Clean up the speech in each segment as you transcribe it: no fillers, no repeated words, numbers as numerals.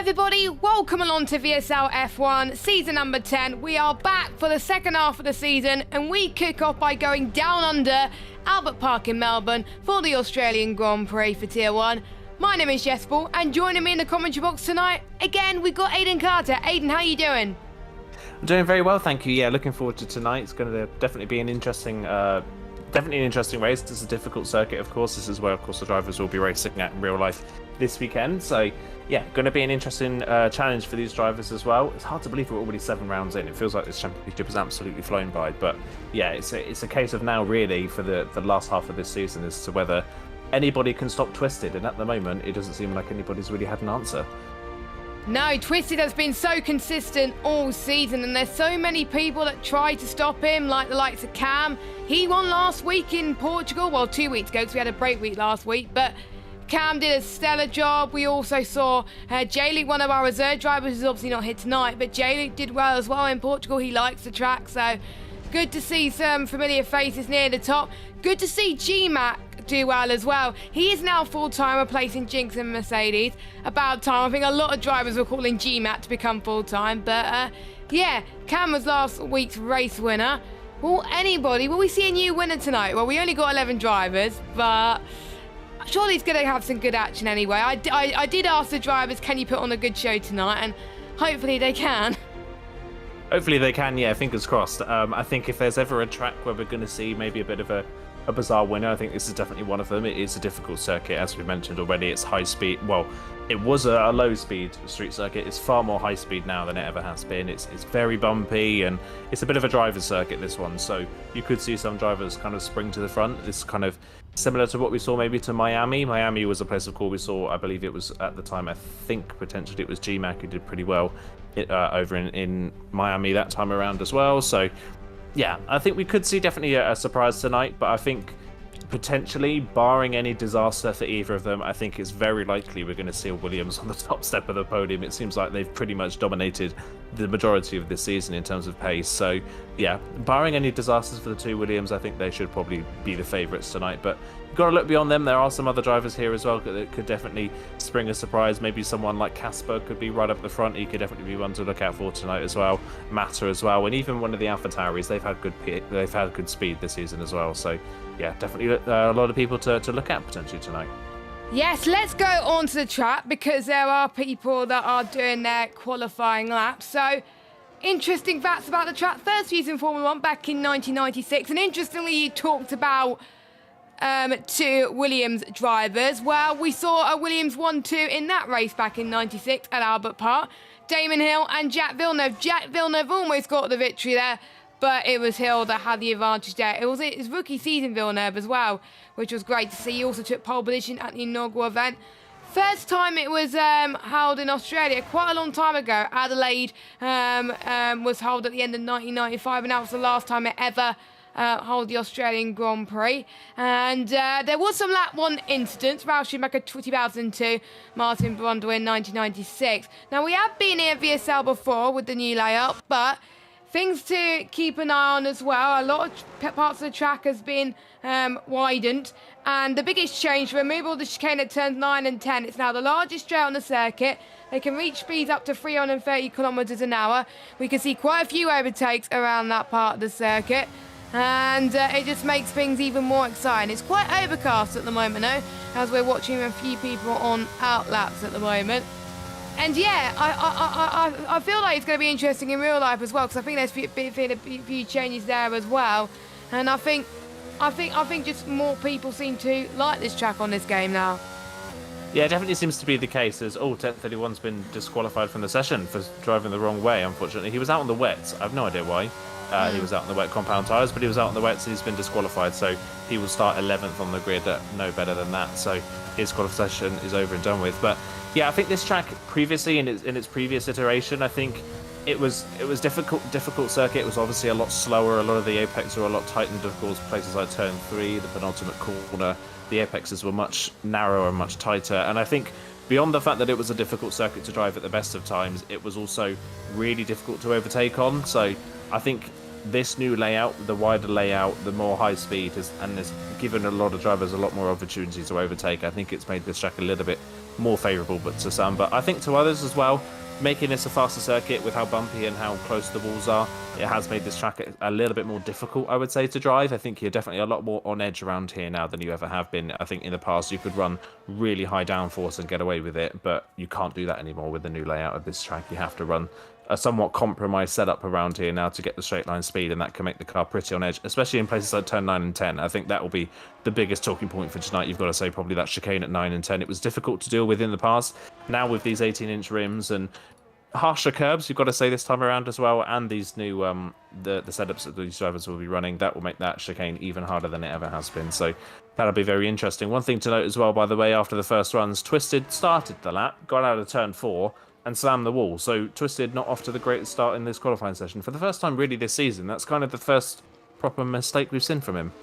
everybody, welcome along to VSL F1 season number 10. We are back for the second half of the season and we kick off by going down under Albert Park in Melbourne for the Australian Grand Prix for Tier 1. My name is Jesper and joining me in the commentary box tonight, again, we've got Aidan Carter. Aidan, how you doing? I'm doing very well, thank you. Yeah, looking forward to tonight. It's going to definitely be an interesting race. It's a difficult circuit, of course. This is where, of course, the drivers will be racing at in real life this weekend. So, yeah, going to be an interesting challenge for these drivers as well. It's hard to believe we're already 7 rounds in. It feels like this championship has absolutely flown by. But, yeah, it's a case of now, really, for the last half of this season as to whether anybody can stop Twisted. And at the moment, it doesn't seem like anybody's really had an answer. No, Twisted has been so consistent all season and there's so many people that try to stop him, like the likes of Cam. He won last week in Portugal, well 2 weeks ago because we had a break week last week, but Cam did a stellar job. We also saw J-Luke, one of our reserve drivers, who's obviously not here tonight, but J-Luke did well as well in Portugal. He likes the track, so good to see some familiar faces near the top. Good to see G-Mac do well as well. He is now full-time replacing Jinx and Mercedes. About time. I think a lot of drivers were calling G-Mac to become full-time, but yeah, Cam was last week's race winner. Will we see a new winner tonight? Well, we only got 11 drivers, but surely it's going to have some good action anyway. I did ask the drivers, can you put on a good show tonight? And hopefully they can. Hopefully they can, yeah, fingers crossed. I think if there's ever a track where we're going to see maybe a bit of a bizarre winner, I think this is definitely one of them. It is a difficult circuit, as we mentioned already. It's high speed. Well, it was a low speed street circuit. It's far more high speed now than it ever has been. It's very bumpy and it's a bit of a driver's circuit, this one. So you could see some drivers kind of spring to the front. It's kind of similar to what we saw maybe to Miami. Miami was a place of call we saw. I believe it was at the time, I think potentially it was G-Mac who did pretty well over in Miami that time around as well. So yeah, I think we could see definitely a surprise tonight, but I think potentially, barring any disaster for either of them, I think it's very likely we're going to see Williams on the top step of the podium. It seems like they've pretty much dominated the majority of this season in terms of pace. So yeah, barring any disasters for the two Williams, I think they should probably be the favourites tonight. But you've got to look beyond them. There are some other drivers here as well that could definitely spring a surprise. Maybe someone like Casper could be right up the front. He could definitely be one to look out for tonight as well. Mata as well, and even one of the AlphaTauris. They've had good speed this season as well. So yeah, definitely a lot of people to look at potentially tonight. Yes, let's go on to the track because there are people that are doing their qualifying laps. So, interesting facts about the track. First used in Formula 1 back in 1996. And interestingly, you talked about two Williams drivers. Well, we saw a Williams 1-2 in that race back in 96 at Albert Park. Damon Hill and Jack Villeneuve. Jack Villeneuve almost got the victory there, but it was Hill that had the advantage there. It was his rookie season, Villeneuve, as well, which was great to see. He also took pole position at the inaugural event. First time it was held in Australia, quite a long time ago. Adelaide was held at the end of 1995, and that was the last time it ever held the Australian Grand Prix. And there was some lap 1 incidents. Ralph Schumacher 2002, Martin Brundle in 1996. Now, we have been here at VSL before with the new layout, but things to keep an eye on as well. A lot of parts of the track has been widened. And the biggest change, removal of the chicane at turns 9 and 10. It's now the largest straight on the circuit. They can reach speeds up to 330 kilometres an hour. We can see quite a few overtakes around that part of the circuit. And it just makes things even more exciting. It's quite overcast at the moment, though, as we're watching a few people on outlaps at the moment. And yeah, I feel like it's going to be interesting in real life as well, because I think there's been a few changes there as well. And I think just more people seem to like this track on this game now. Yeah, it definitely seems to be the case. As 1031's been disqualified from the session for driving the wrong way, unfortunately. He was out on the wets. I have no idea why. He was out on the wet compound tyres, but he was out on the wets and he's been disqualified. So he will start 11th on the grid, no better than that. So his qualification is over and done with. But yeah, I think this track previously in its previous iteration, I think it was difficult circuit. It was obviously a lot slower. A lot of the apex were a lot tightened. Of course, places like turn 3, the penultimate corner, the apexes were much narrower and much tighter. And I think beyond the fact that it was a difficult circuit to drive at the best of times, it was also really difficult to overtake on. So I think this new layout, the wider layout, the more high speed, has given a lot of drivers a lot more opportunity to overtake. I think it's made this track a little bit more favourable, but to some, but I think to others as well. Making this a faster circuit with how bumpy and how close the walls are, it has made this track a little bit more difficult, I would say, to drive. I think you're definitely a lot more on edge around here now than you ever have been. I think in the past you could run really high downforce and get away with it, but you can't do that anymore with the new layout of this track. You have to run a somewhat compromised setup around here now to get the straight line speed, and that can make the car pretty on edge, especially in places like turn 9 and 10. I think that will be the biggest talking point for tonight. You've got to say probably that chicane at 9 and 10. It was difficult to deal with in the past. Now with these 18-inch rims and harsher curbs, you've got to say this time around as well, and these new the setups that these drivers will be running, that will make that chicane even harder than it ever has been. So that'll be very interesting. One thing to note as well, by the way, after the first runs, Twisted started the lap, got out of turn 4 and slammed the wall. So Twisted not off to the greatest start in this qualifying session for the first time really this season. That's kind of the first proper mistake we've seen from him.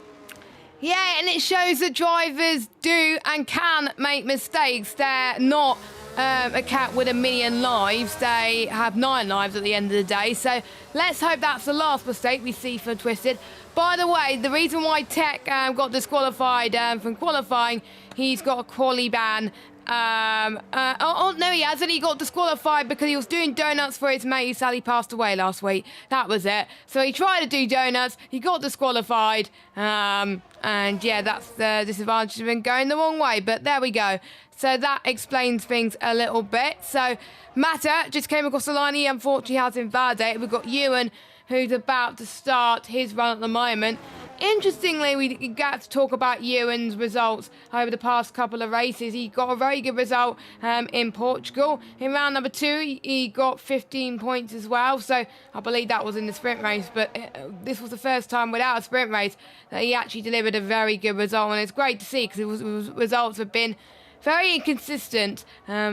Yeah, and it shows that drivers do and can make mistakes. They're not a cat with a million lives. They have 9 lives at the end of the day. So let's hope that's the last mistake we see for Twisted. By the way, the reason why Tech got disqualified from qualifying, he's got a quali ban. No, he hasn't. He got disqualified because he was doing donuts for his mate who sadly passed away last week. That was it. So he tried to do donuts. He got disqualified. And yeah, that's the disadvantage of him going the wrong way. But there we go. So that explains things a little bit. So Mata just came across the line. He unfortunately has invalidated. We've got Ewan, who's about to start his run at the moment. Interestingly, we got to talk about Ewan's results over the past couple of races. He got a very good result in Portugal. In round number 2, he got 15 points as well. So I believe that was in the sprint race, but this was the first time without a sprint race that he actually delivered a very good result. And it's great to see because his results have been very inconsistent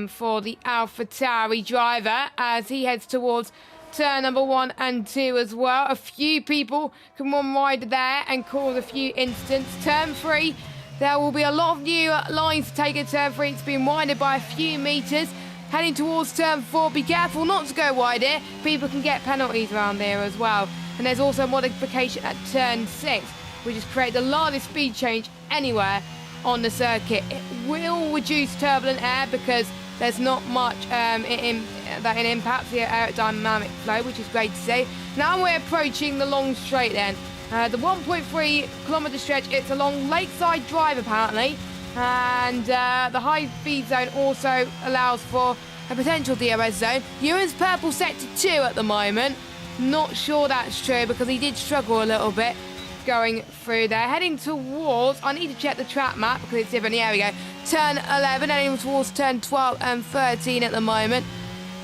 for the AlphaTauri driver as he heads towards turn number 1 and 2 as well. A few people can run wide there and cause a few incidents. Turn 3, there will be a lot of new lines to take at turn 3. It's been widened by a few metres. Heading towards turn 4, be careful not to go wide here. People can get penalties around there as well. And there's also a modification at turn 6, which has created the largest speed change anywhere on the circuit. It will reduce turbulent air because there's not much that impacts the aerodynamic flow, which is great to see. Now we're approaching the long straight then. The 1.3 kilometre stretch, it's a long lakeside drive apparently. And the high speed zone also allows for a potential DRS zone. Ewan's purple sector 2 at the moment. Not sure that's true because he did struggle a little bit going through there. Heading towards, I need to check the track map because it's different. Here we go. Turn 11, heading towards turn 12 and 13 at the moment.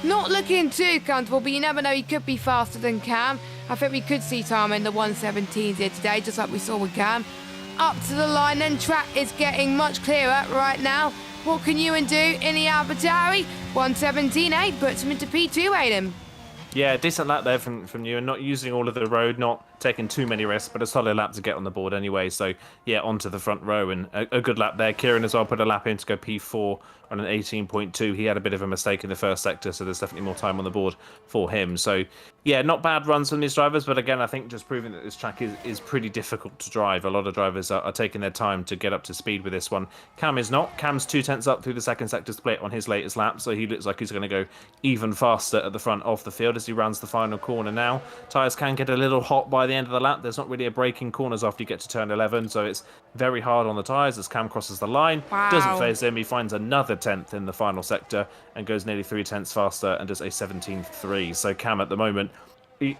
Not looking too comfortable, but you never know, he could be faster than Cam. I think we could see time in the 117s here today, just like we saw with Cam. Up to the line, then track is getting much clearer right now. What can Ewan do in the AlphaTauri? 117.8 puts him into P2, Aiden. Yeah, decent lap there from Ewan, not using all of the road, not taking too many risks, but a solid lap to get on the board anyway. So, yeah, onto the front row and a good lap there. Kieran as well put a lap in to go P4 on an 18.2. He had a bit of a mistake in the first sector, so there's definitely more time on the board for him. So, yeah, not bad runs from these drivers, but again, I think just proving that this track is pretty difficult to drive. A lot of drivers are taking their time to get up to speed with this one. Cam is not. Cam's 2 tenths up through the second sector split on his latest lap, so he looks like he's going to go even faster at the front of the field as he rounds the final corner now. Tyres can get a little hot by the end of the lap. There's not really a break in corners after you get to turn 11, so it's very hard on the tyres as Cam crosses the line. Wow. Doesn't phase him. He finds another 10th in the final sector and goes nearly 3 tenths faster and does a 17.3. So Cam at the moment,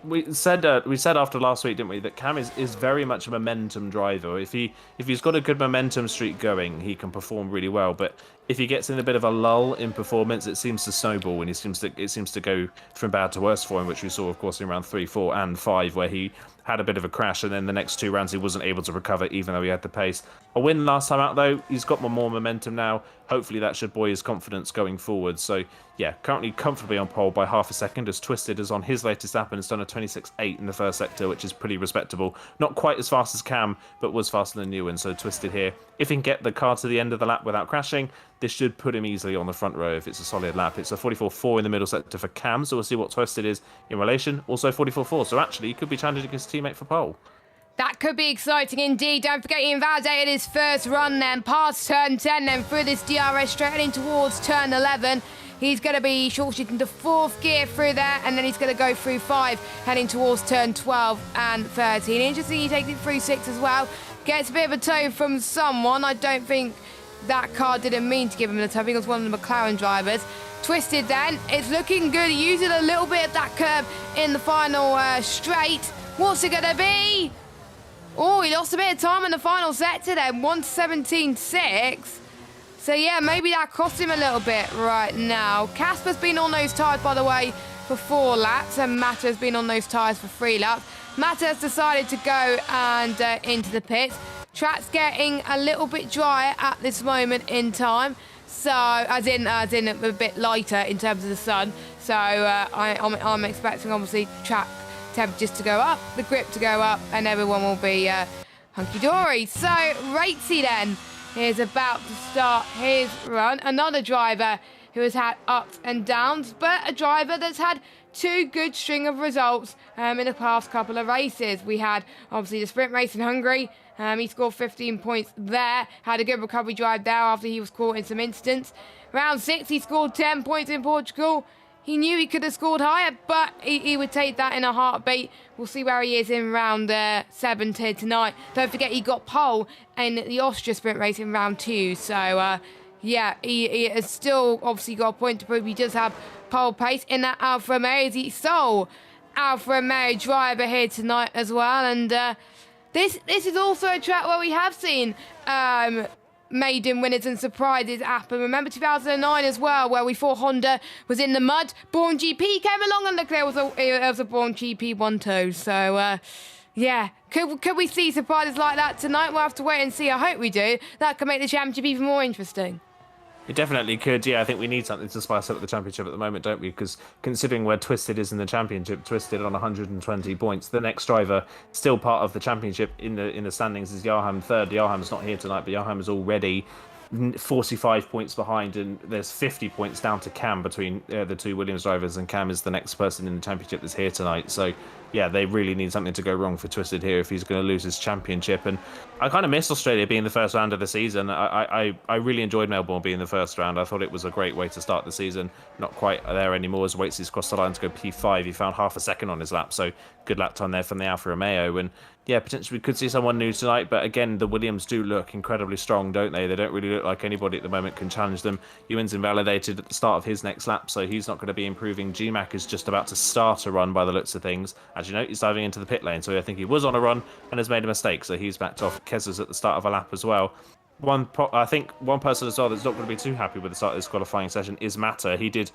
we said after last week, didn't we, that Cam is very much a momentum driver. If he's got a good momentum streak going, he can perform really well. But if he gets in a bit of a lull in performance, it seems to snowball, and it seems to go from bad to worse for him, which we saw, of course, in round 3, 4, and 5, where he had a bit of a crash, and then the next 2 rounds he wasn't able to recover, even though he had the pace. A win last time out, though. He's got more momentum now. Hopefully that should buoy his confidence going forward. So, yeah, currently comfortably on pole by half a second, as Twisted is on his latest lap and has done a 26.8 in the first sector, which is pretty respectable. Not quite as fast as Cam, but was faster than Ewan. So Twisted here, if he can get the car to the end of the lap without crashing, this should put him easily on the front row if it's a solid lap. It's a 44.4 in the middle sector for Cam, so we'll see what Twisted is in relation. Also 44.4, so actually he could be challenging his teammate for pole. That could be exciting indeed. Don't forget he invalidated his first run then, past turn 10, then through this DRS straight heading towards turn 11. He's going to be short shifting to 4th gear through there, and then he's going to go through 5, heading towards turn 12 and 13. Interesting, he takes it through 6 as well. Gets a bit of a tow from someone. I don't think that car didn't mean to give him the tow. I think it was one of the McLaren drivers. Twisted then. It's looking good. He used a little bit of that curb in the final straight. What's it going to be? Oh, he lost a bit of time in the final sector then, 1:17.6. So yeah, maybe that cost him a little bit right now. Casper's been on those tyres, by the way, for 4 laps, and Mata has been on those tyres for 3 laps. Mata has decided to go and into the pits. Track's getting a little bit drier at this moment in time. So, as in a bit lighter in terms of the sun. So I'm expecting, obviously, track temperatures to go up, the grip to go up, and everyone will be hunky-dory. So Ratesy then is about to start his run. Another driver who has had ups and downs, but a driver that's had 2 good string of results in the past couple of races. We had, obviously, the sprint race in Hungary. He scored 15 points there, had a good recovery drive there after he was caught in some incidents. Round 6, he scored 10 points in Portugal. He knew he could have scored higher, but he would take that in a heartbeat. We'll see where he is in round 7 tonight. Don't forget he got pole in the Austria sprint race in round 2. So, yeah, he has still obviously got a point to prove. He does have pole pace in that Alfa Romeo. He's the sole Alfa Romeo driver here tonight as well. And this is also a track where we have seen maiden winners and surprises happen. Remember 2009 as well, where we thought Honda was in the mud. Born GP came along and look, there was a Born GP 1-2. So, yeah, could we see surprises like that tonight? We'll have to wait and see. I hope we do. That could make the championship even more interesting. It definitely could. Yeah, I think we need something to spice up the championship at the moment, don't we? Because considering where Twisted is in the championship, Twisted on 120 points. The next driver, still part of the championship in the standings, is Johan third. Johan's not here tonight, but Johan is already 45 points behind, and there's 50 points down to Cam between the 2 Williams drivers, and Cam is the next person in the championship that's here tonight. So yeah, they really need something to go wrong for Twisted here if he's going to lose his championship. And I kind of miss Australia being the first round of the season. I really enjoyed Melbourne being the first round. I thought it was a great way to start the season. Not quite there anymore as Waitsy's crossed the line to go P5. He found half a second on his lap, so good lap time there from the Alfa Romeo. And yeah, potentially we could see someone new tonight, but again, the Williams do look incredibly strong, don't they? They don't really look like anybody at the moment can challenge them. Ewan's invalidated at the start of his next lap, so he's not going to be improving. GMAC is just about to start a run by the looks of things. As you know, he's diving into the pit lane, so I think he was on a run and has made a mistake, so he's backed off. Kezza's at the start of a lap as well. I think one person as well that's not going to be too happy with the start of this qualifying session is Mata. He did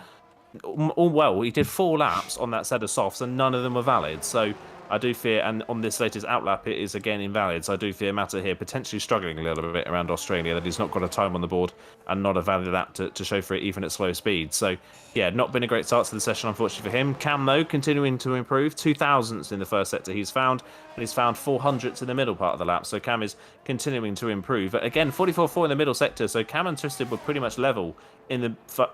he did 4 laps on that set of softs and none of them were valid, so I do fear, and on this latest outlap it is again invalid, so I do fear Mata here potentially struggling a little bit around Australia, that he's not got a time on the board and not a valid lap to show for it even at slow speed. So yeah, not been a great start to the session unfortunately for him. Cam though continuing to improve, 2,000ths in the first sector he's found, and he's found 400ths in the middle part of the lap, so Cam is continuing to improve. But again, 44.4 in the middle sector, so Cam and Twisted were pretty much level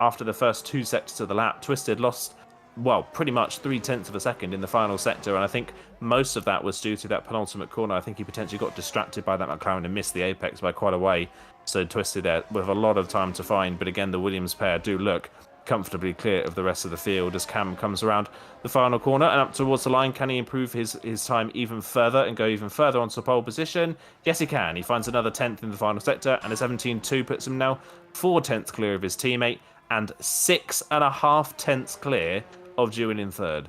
after the first 2 sectors of the lap. Twisted lost, well, pretty much 0.3 of a second in the final sector, and I think most of that was due to that penultimate corner. I think he potentially got distracted by that McLaren and missed the apex by quite a way, so Twisted there with a lot of time to find. But again, the Williams pair do look comfortably clear of the rest of the field as Cam comes around the final corner and up towards the line. Can he improve his time even further and go even further onto pole position? Yes, he can. He finds another 10th in the final sector, and a 17.2 puts him now 4/10 clear of his teammate and 6.5 clear of Ewan in third.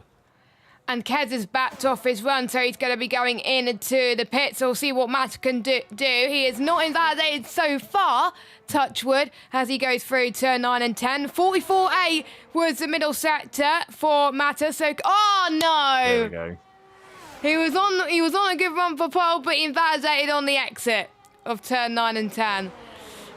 And Kez has backed off his run, so he's going to be going into the pits. So we'll see what Matt can do. He is not invalidated so far, touch wood, as he goes through turn 9 and 10. 44.8 was the middle sector for Matta. So, oh no! There we go. He was on a good run for pole, but invalidated on the exit of turn 9 and 10.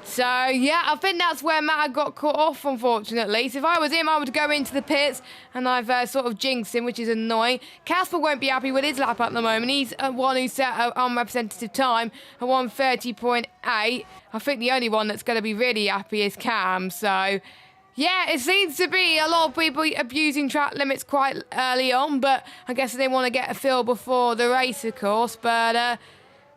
So, yeah, I think that's where Matt got caught off, unfortunately. So if I was him, I would go into the pits, and I've sort of jinxed him, which is annoying. Casper won't be happy with his lap at the moment. He's one who set an unrepresentative time at 1:30.8. I think the only one that's going to be really happy is Cam. So, yeah, it seems to be a lot of people abusing track limits quite early on, but I guess they want to get a feel before the race, of course. But,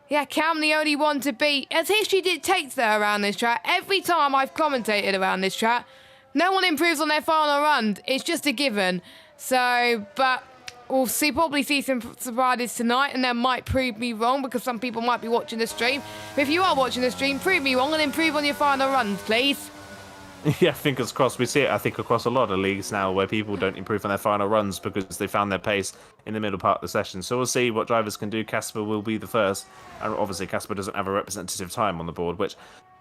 yeah, Cam the only one to beat. As history dictates though around this track, every time I've commentated around this track, no one improves on their final run. It's just a given. So, but we'll probably see some surprises tonight, and that might prove me wrong because some people might be watching the stream. But if you are watching the stream, prove me wrong and improve on your final runs, please. Yeah, fingers crossed. We see it, I think, across a lot of leagues now where people don't improve on their final runs because they found their pace in the middle part of the session. So we'll see what drivers can do. Casper will be the first. And obviously, Casper doesn't have a representative time on the board, which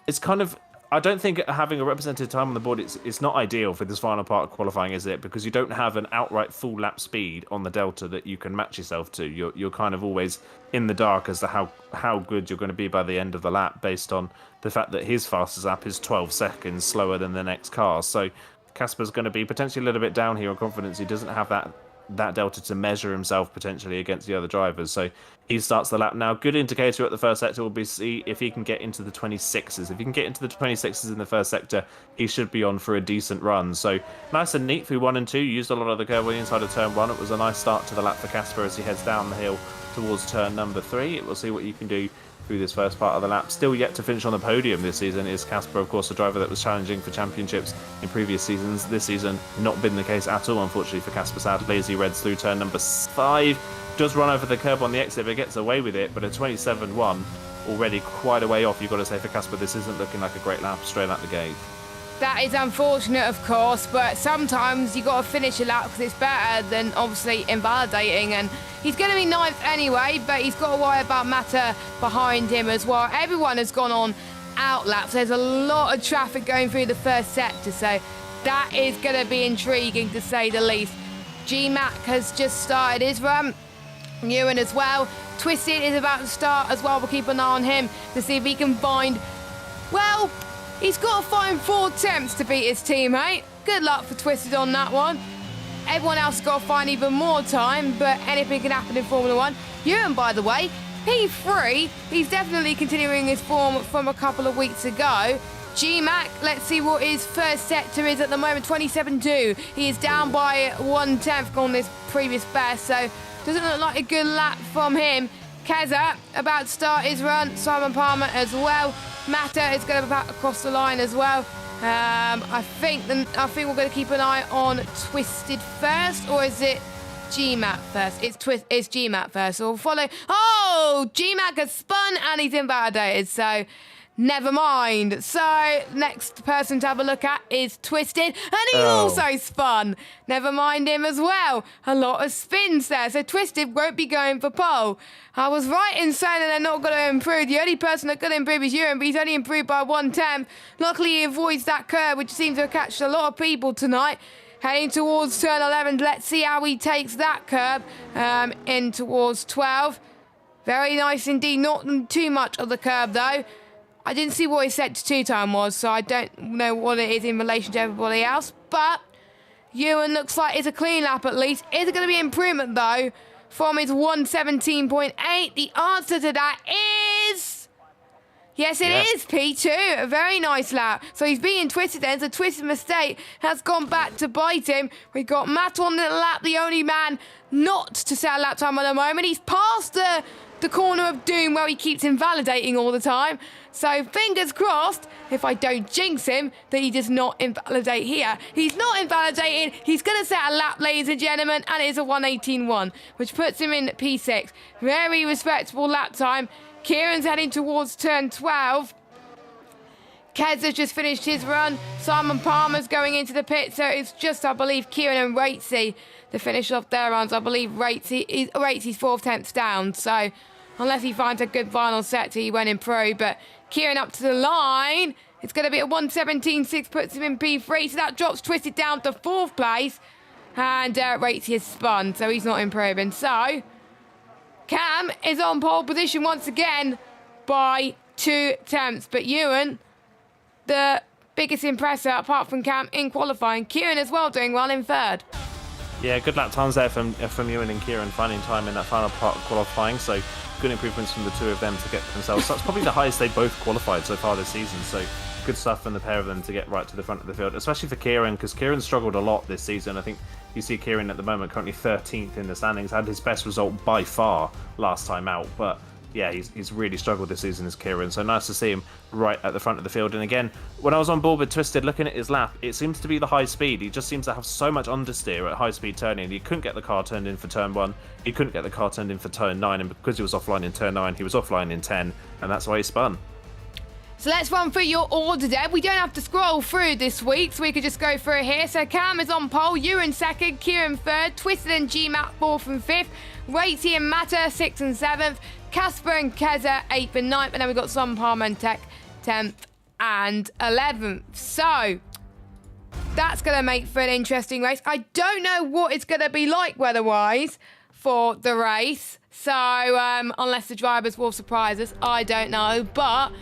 is kind of... I don't think having a representative time on the board it's not ideal for this final part of qualifying, is it? Because you don't have an outright full lap speed on the Delta that you can match yourself to. You're kind of always in the dark as to how good you're going to be by the end of the lap based on the fact that his fastest lap is 12 seconds slower than the next car. So Casper's going to be potentially a little bit down here on confidence. He doesn't have that Delta to measure himself potentially against the other drivers. So he starts the lap now. Good indicator at the first sector will be see if he can get into the 26s. If he can get into the 26s in the first sector, he should be on for a decent run. So nice and neat through 1 and 2. Used a lot of the curve on the inside of turn 1. It was a nice start to the lap for Casper as he heads down the hill towards turn number 3. We'll see what you can do through this first part of the lap. Still yet to finish on the podium this season is Casper, of course, a driver that was challenging for championships in previous seasons. This season, not been the case at all, unfortunately, for Casper, sadly, as he reads through turn number 5. Does run over the curb on the exit, but gets away with it. But a 27.1, already quite a way off, you've got to say, for Casper. This isn't looking like a great lap straight out the gate. That is unfortunate, of course, but sometimes you got to finish a lap because it's better than obviously invalidating. And he's going to be 9th anyway, but he's got to worry about Mata behind him as well. Everyone has gone on out laps. There's a lot of traffic going through the first sector, so that is going to be intriguing to say the least. G-Mac has just started his run. Ewan as well. Twisted is about to start as well. We'll keep an eye on him to see if he can find... Well... He's got to find 4 attempts to beat his teammate. Good luck for Twisted on that one. Everyone else has got to find even more time, but anything can happen in Formula 1. Ewan, by the way, P3, he's definitely continuing his form from a couple of weeks ago. G-Mac, let's see what his first sector is at the moment, 27.2. He is down by 1/10 on this previous best, so doesn't look like a good lap from him. Keza about to start his run. Simon Palmer as well. Mata is going to be back across the line as well. I think we're going to keep an eye on Twisted first, or is it G-Mac first? It's G-Mac first. So we'll follow. Oh, G-Mac has spun and he's invalidated. So never mind. So next person to have a look at is Twisted, and he also spun. Never mind him as well. A lot of spins there. So Twisted won't be going for pole. I was right in saying that they're not going to improve. The only person that could improve is Ewan, but he's only improved by 1/10. Luckily, he avoids that curve, which seems to have catched a lot of people tonight. Heading towards turn 11. Let's see how he takes that curve in towards 12. Very nice indeed. Not too much of the curve, though. I didn't see what his set to 2 time was, so I don't know what it is in relation to everybody else. But Ewan looks like it's a clean lap at least. Is it going to be improvement, though, from his 1:17.8? The answer to that is... Yes, it is, P2. A very nice lap. So he's being Twisted then. So Twisted mistake has gone back to bite him. We've got Matt on the lap, the only man not to set a lap time at the moment. He's past the corner of doom where he keeps invalidating all the time. So fingers crossed, if I don't jinx him, that he does not invalidate here. He's not invalidating. He's going to set a lap, ladies and gentlemen, and it is a 1:18.1, which puts him in P6. Very respectable lap time. Kieran's heading towards turn 12. Kez has just finished his run. Simon Palmer's going into the pit, so it's just, I believe, Kieran and Ratesy to finish off their runs. I believe Ratesy's 4/10 down, so unless he finds a good final set, he went in pro, but Kieran up to the line. It's going to be a 1:17.6, puts him in P3, so that drops Twisted down to 4th place, and Ratesy has spun, so he's not improving. So Cam is on pole position once again by 2/10. But Ewan, the biggest impressor apart from Cam in qualifying. Kieran as well doing well in third. Yeah, good lap times there from Ewan and Kieran finding time in that final part of qualifying. So good improvements from the two of them to get themselves. That's probably the highest they both qualified so far this season. So good stuff from the pair of them to get right to the front of the field, especially for Kieran, because Kieran struggled a lot this season. I think you see Kieran at the moment currently 13th in the standings, had his best result by far last time out, but yeah, he's really struggled this season as Kieran, so nice to see him right at the front of the field. And again, when I was on board with Twisted looking at his lap, it seems to be the high speed. He just seems to have so much understeer at high speed turning. He couldn't get the car turned in for turn 1, he couldn't get the car turned in for turn 9, and because he was offline in turn 9, he was offline in 10, and that's why he spun. So let's run through your order, Deb. We don't have to scroll through this week, so we could just go through it here. So Cam is on pole, Ewan second, Kieran third, Twisted and GMAT fourth and fifth, Ratey and Matter 6th and 7th, Casper and Keza 8th and 9th, and then we've got Sun Palmer and Tech 10th and 11th. So that's going to make for an interesting race. I don't know what it's going to be like weather-wise for the race. So unless the drivers will surprise us, I don't know. But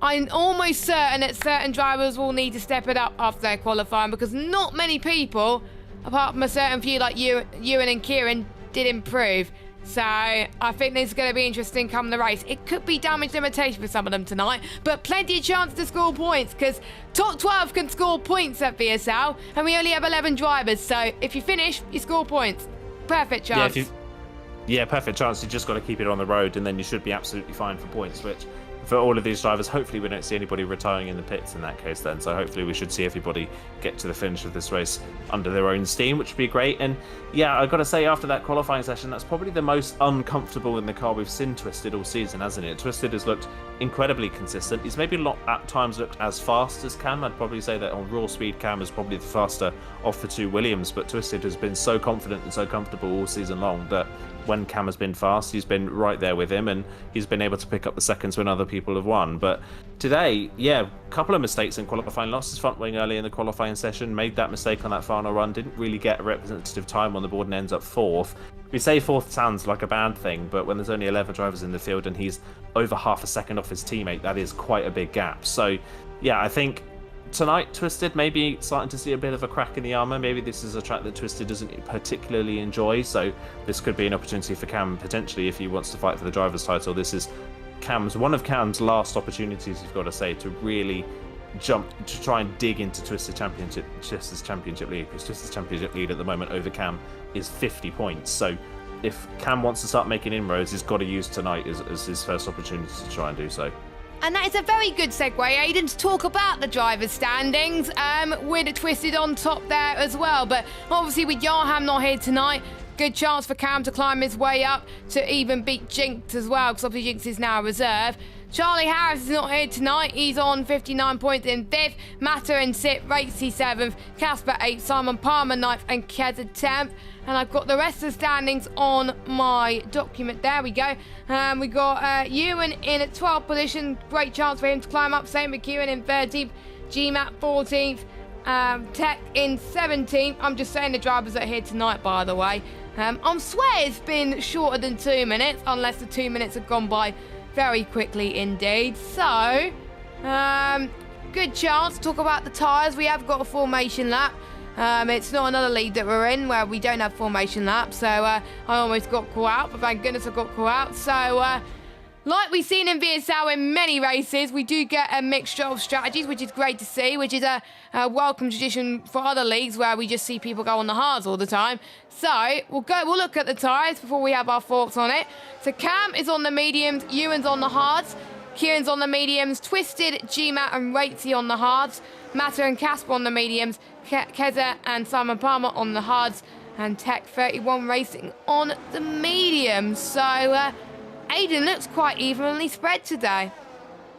I'm almost certain that certain drivers will need to step it up after their qualifying, because not many people, apart from a certain few like Ewan and Kieran, did improve. So I think this is going to be interesting come the race. It could be damage limitation for some of them tonight, but plenty of chance to score points, because top 12 can score points at VSL, and we only have 11 drivers. So if you finish, you score points. Perfect chance. Yeah, perfect chance. You just got to keep it on the road, and then you should be absolutely fine for points, which for all of these drivers, hopefully we don't see anybody retiring in the pits in that case then. So hopefully we should see everybody get to the finish of this race under their own steam, which would be great. And yeah, I've got to say, after that qualifying session, that's probably the most uncomfortable in the car we've seen Twisted all season, hasn't it? Twisted has looked incredibly consistent. He's maybe not at times looked as fast as Cam. I'd probably say that on raw speed, Cam is probably the faster of the two Williams, but Twisted has been so confident and so comfortable all season long that when Cam has been fast, he's been right there with him, and he's been able to pick up the seconds when other people have won. But today, yeah, a couple of mistakes in qualifying. Lost his front wing early in the qualifying session, made that mistake on that final run, didn't really get a representative time on the board and ends up 4th. We say 4th sounds like a bad thing, but when there's only 11 drivers in the field and he's over half a second off his teammate, that is quite a big gap. So yeah, I think tonight, Twisted maybe starting to see a bit of a crack in the armour. Maybe this is a track that Twisted doesn't particularly enjoy, so this could be an opportunity for Cam, potentially, if he wants to fight for the driver's title. This is one of Cam's last opportunities, you've got to say, to really jump, to try and dig into Twisted's championship lead, because Twisted's championship lead at the moment over Cam is 50 points. So if Cam wants to start making inroads, he's got to use tonight as his first opportunity to try and do so. And that is a very good segue, Aidan, to talk about the drivers' standings, with a Twisted on top there as well. But obviously with Yarham not here tonight, good chance for Cam to climb his way up to even beat Jinx as well, because obviously Jinx is now a reserve. Charlie Harris is not here tonight. He's on 59 points in 5th. Matter in 6th. Ratey 7th. Casper 8th. Simon Palmer 9th. And Keza 10th. And I've got the rest of the standings on my document. There we go. We got Ewan in at 12th position. Great chance for him to climb up. Same with Kieran in 13th. GMAT 14th. Tech in 17th. I'm just saying the drivers are here tonight, by the way. I swear it's been shorter than 2 minutes, unless the 2 minutes have gone by very quickly indeed. So, good chance to talk about the tyres. We have got a formation lap. It's not another league that we're in where we don't have formation laps. So, I almost got caught out, but thank goodness I got caught out. So, like we've seen in VSL in many races, we do get a mixture of strategies, which is great to see, which is a welcome tradition for other leagues where we just see people go on the hards all the time. So we'll look at the tyres before we have our thoughts on it. So Cam is on the mediums, Ewan's on the hards, Kieran's on the mediums, Twisted, GMAT and Ratey on the hards, Matter and Casper on the mediums, Keza and Simon Palmer on the hards, and Tech 31 Racing on the mediums. So Aidan looks quite evenly spread today.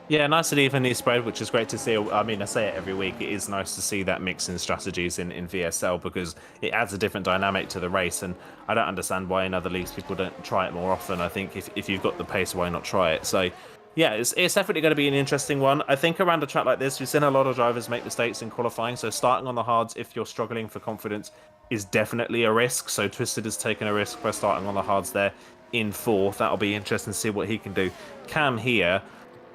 Yeah, nice and evenly spread, which is great to see. I mean, I say it every week. It is nice to see that mix in strategies in VSL, because it adds a different dynamic to the race. And I don't understand why in other leagues people don't try it more often. I think if you've got the pace, why not try it? So yeah, it's definitely going to be an interesting one. I think around a track like this, we've seen a lot of drivers make mistakes in qualifying. So starting on the hards, if you're struggling for confidence, is definitely a risk. So Twisted has taken a risk by starting on the hards there. in fourth. That'll be interesting to see what he can do. Cam here,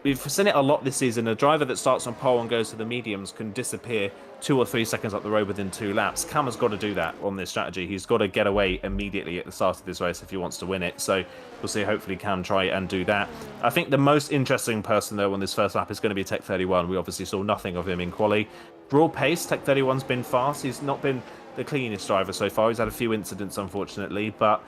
we've seen it a lot this season. A driver that starts on pole and goes to the mediums can disappear 2 or 3 seconds up the road within 2 laps. Cam has got to do that on this strategy. He's got to get away immediately at the start of this race if he wants to win it. So we'll see. Hopefully Cam try and do that. I think the most interesting person, though, on this first lap is going to be Tech 31. We obviously saw nothing of him in quali. Raw pace, Tech 31's been fast. He's not been the cleanest driver so far. He's had a few incidents, unfortunately, but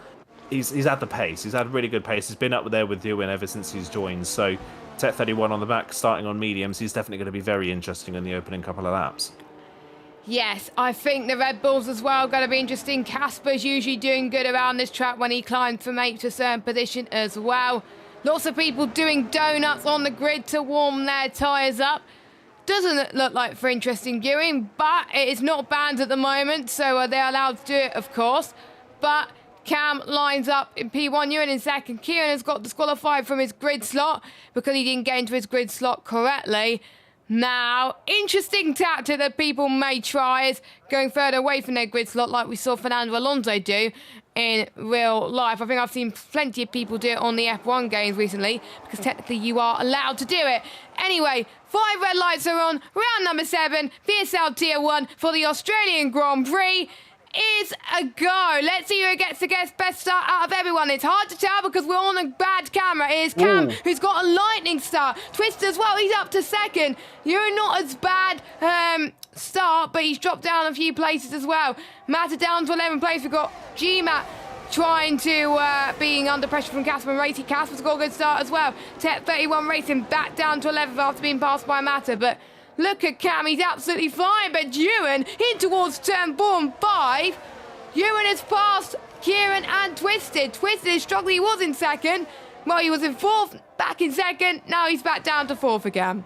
he's had the pace. He's had really good pace. He's been up there with Ewan ever since he's joined. So Tech 31 on the back, starting on mediums. He's definitely going to be very interesting in the opening couple of laps. Yes, I think the Red Bulls as well going to be interesting. Casper's usually doing good around this track when he climbs from 8th to a certain position as well. Lots of people doing donuts on the grid to warm their tyres up. Doesn't look like for interesting viewing, but it is not banned at the moment, so they're allowed to do it, of course. But Cam lines up in P1, Ewan in second. Kieran has got disqualified from his grid slot because he didn't get into his grid slot correctly. Now, interesting tactic that people may try is going further away from their grid slot like we saw Fernando Alonso do in real life. I think I've seen plenty of people do it on the F1 games recently because technically you are allowed to do it. Anyway, 5 red lights are on. Round number 7, VSL Tier 1 for the Australian Grand Prix is a go. Let's see who gets the best start out of everyone. It's hard to tell because we're on a bad camera. It is Cam who's got a lightning start. Twist as well, he's up to second. You're not as bad start, but he's dropped down a few places as well. Matter down to 11th place. We've got GMAT trying to being under pressure from Casper and Racing. Casper's got a good start as well. Tech 31 Racing back down to 11th after being passed by Matter, but look at Cam, he's absolutely flying, but Ewan in towards turn 4 and 5. Ewan has passed Kieran and Twisted. Twisted is struggling, he was in second. Well, he was in 4th, back in second. Now he's back down to 4th again.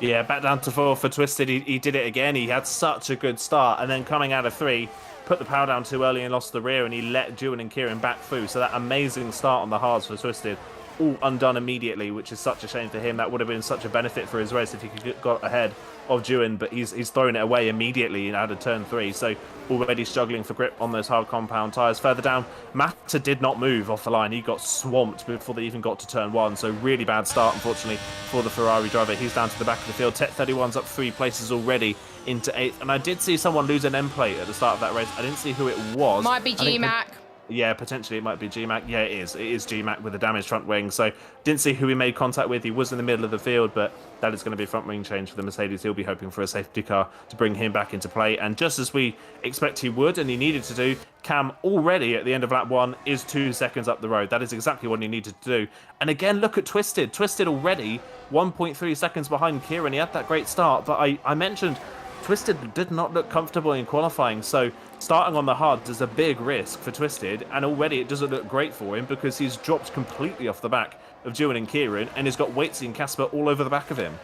Yeah, back down to 4 for Twisted. He did it again. He had such a good start, and then coming out of 3, put the power down too early and lost the rear, and he let Ewan and Kieran back through. So that amazing start on the hards for Twisted, all undone immediately, which is such a shame for him. That would have been such a benefit for his race if he could get got ahead of Ewan, but he's thrown it away immediately out of turn 3. So already struggling for grip on those hard compound tyres. Further down, Matter did not move off the line. He got swamped before they even got to turn 1. So really bad start, unfortunately, for the Ferrari driver. He's down to the back of the field. Tech 31's up 3 places already into 8th. And I did see someone lose an end plate at the start of that race. I didn't see who it was. Might be GMAC. Yeah, potentially it might be GMAC. Yeah, it is. It is GMAC with a damaged front wing. So didn't see who he made contact with. He was in the middle of the field, but that is going to be a front wing change for the Mercedes. He'll be hoping for a safety car to bring him back into play. And just as we expect he would and he needed to do, Cam already at the end of lap 1 is 2 seconds up the road. That is exactly what he needed to do. And again, look at Twisted. Twisted already 1.3 seconds behind Kieran. He had that great start, but I mentioned Twisted did not look comfortable in qualifying, so starting on the hards is a big risk for Twisted, and already it doesn't look great for him because he's dropped completely off the back of Ewan and Kieran, and he's got Waitsy and Casper all over the back of him.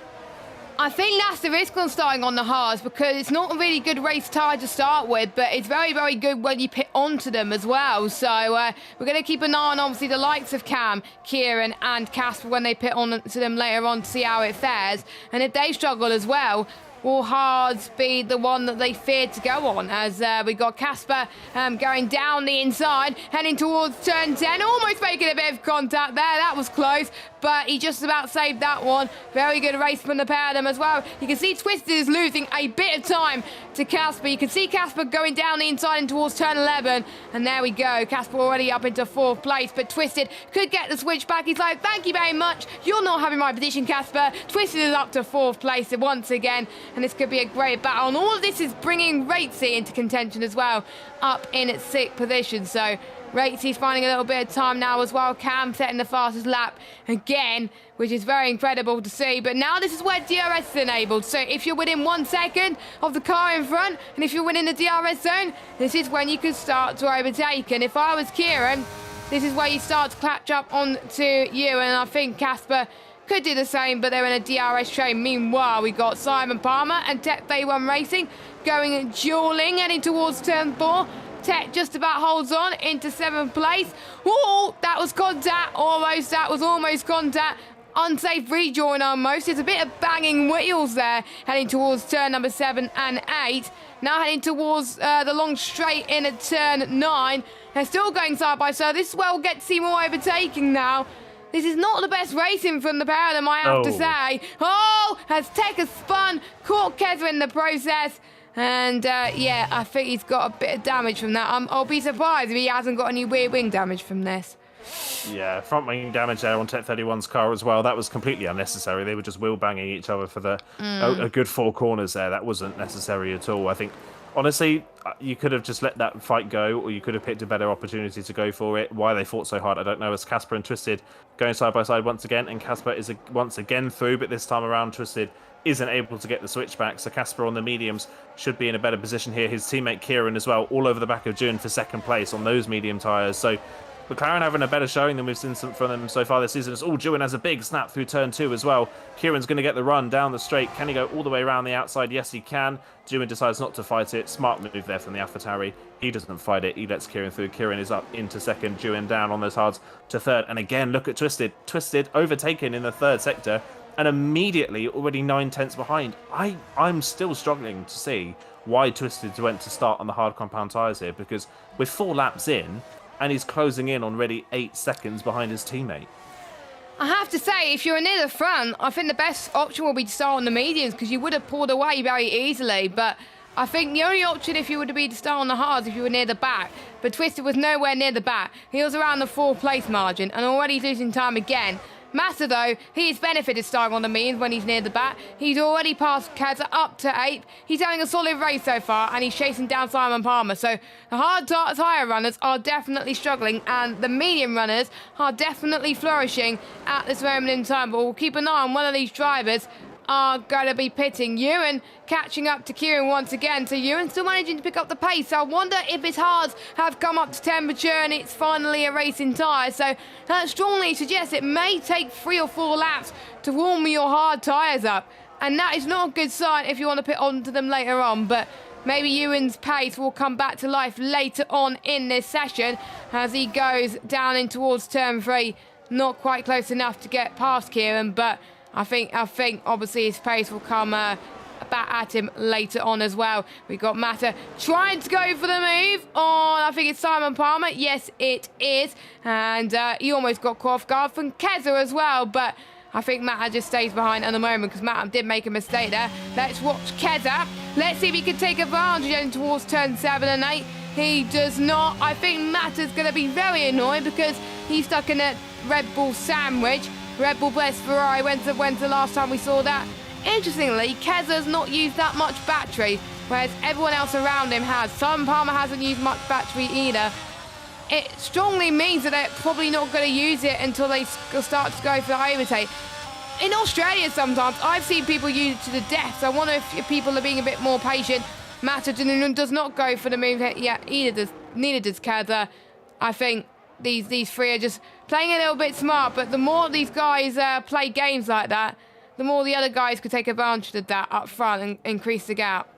I think that's the risk on starting on the hards because it's not a really good race tyre to start with, but it's very, very good when you pit onto them as well. So we're going to keep an eye on, obviously, the likes of Cam, Kieran and Casper when they pit on to them later on to see how it fares. And if they struggle as well, will hards be the one that they feared to go on, as we got Casper going down the inside, heading towards turn 10, almost making a bit of contact there. That was close, but he just about saved that one. Very good race from the pair of them as well. You can see Twisted is losing a bit of time to Casper. You can see Casper going down the inside and towards turn 11, and there we go. Casper already up into 4th place, but Twisted could get the switch back. He's like, thank you very much. You're not having my position, Casper. Twisted is up to 4th place once again, and this could be a great battle. And all of this is bringing Ratesy into contention as well, up in its 6th position. So Ratesy's finding a little bit of time now as well. Cam setting the fastest lap again, which is very incredible to see. But now this is where DRS is enabled. So if you're within 1 second of the car in front, and if you're within the DRS zone, this is when you can start to overtake. And if I was Kieran, this is where you start to catch up onto you. And I think Casper could do the same, but they're in a DRS train. Meanwhile, we got Simon Palmer and Tech 31 Racing going and dueling, heading towards turn 4. Tech just about holds on into 7th place. Oh, that was contact. Almost, that was almost contact. unsafe rejoin almost. There's a bit of banging wheels there, heading towards turn number 7 and 8. Now heading towards the long straight in at turn 9. They're still going side by side. This is where we'll get to see more overtaking now. This is not the best racing from the pair of them, I have to say. Oh, has Tekka spun, caught Keza in the process. And, yeah, I think he's got a bit of damage from that. I'll be surprised if he hasn't got any rear wing damage from this. Yeah, front wing damage there on Tech 31's car as well. That was completely unnecessary. They were just wheel banging each other for a good 4 corners there. That wasn't necessary at all. I think, honestly, you could have just let that fight go, or you could have picked a better opportunity to go for it. Why they fought so hard, I don't know. As Casper and Twisted going side by side once again, and Casper is once again through, but this time around Twisted isn't able to get the switch back. So Casper on the mediums should be in a better position here. His teammate Kieran as well, all over the back of June for second place on those medium tyres. So McLaren having a better showing than we've seen from them so far this season. Jewin has a big snap through turn 2 as well. Kieran's going to get the run down the straight. Can he go all the way around the outside? Yes, he can. Jewin decides not to fight it. Smart move there from the AlphaTauri. He doesn't fight it. He lets Kieran through. Kieran is up into second. Jewin down on those hards to third. And again, look at Twisted. Twisted overtaken in the third sector and immediately already 9/10 behind. I'm still struggling to see why Twisted went to start on the hard compound tyres here, because we're 4 laps in, and he's closing in on already 8 seconds behind his teammate. I have to say, if you're near the front, I think the best option will be to start on the mediums, because you would have pulled away very easily. But I think the only option if you would be to start on the hards if you were near the back. But Twisted was nowhere near the back. He was around the 4th place margin and already losing time again. Massa, though, he's benefited starting on the mediums when he's near the back. He's already passed Keza up to 8th. He's having a solid race so far, and he's chasing down Simon Palmer. So the hard tyre runners are definitely struggling, and the medium runners are definitely flourishing at this moment in time. But we'll keep an eye on one of these drivers are going to be pitting. Ewan catching up to Kieran once again. So Ewan still managing to pick up the pace. So I wonder if his hards have come up to temperature and it's finally a racing tyre. So that strongly suggests it may take 3 or 4 laps to warm your hard tyres up. And that is not a good sign if you want to pit onto them later on. But maybe Ewan's pace will come back to life later on in this session as he goes down in towards turn 3. Not quite close enough to get past Kieran, but I think obviously his pace will come back at him later on as well. We've got Matta trying to go for the move on, I think it's Simon Palmer. Yes, it is. And he almost got caught off guard from Keza as well, but I think Matta just stays behind at the moment because Matta did make a mistake there. Let's watch Keza. Let's see if he can take advantage in towards turn 7 and 8. He does not. I think Matta's going to be very annoyed because he's stuck in a Red Bull sandwich. Red Bull vs Ferrari, when's the last time we saw that? Interestingly, Keza's not used that much battery, whereas everyone else around him has. Simon Palmer hasn't used much battery either. It strongly means that they're probably not going to use it until they start to go for overtake. In Australia sometimes, I've seen people use it to the death, so I wonder if people are being a bit more patient. Matta does not go for the move yet, neither does Keza. I think these 3 are just playing a little bit smart, but the more these guys play games like that, the more the other guys could take advantage of that up front and increase the gap.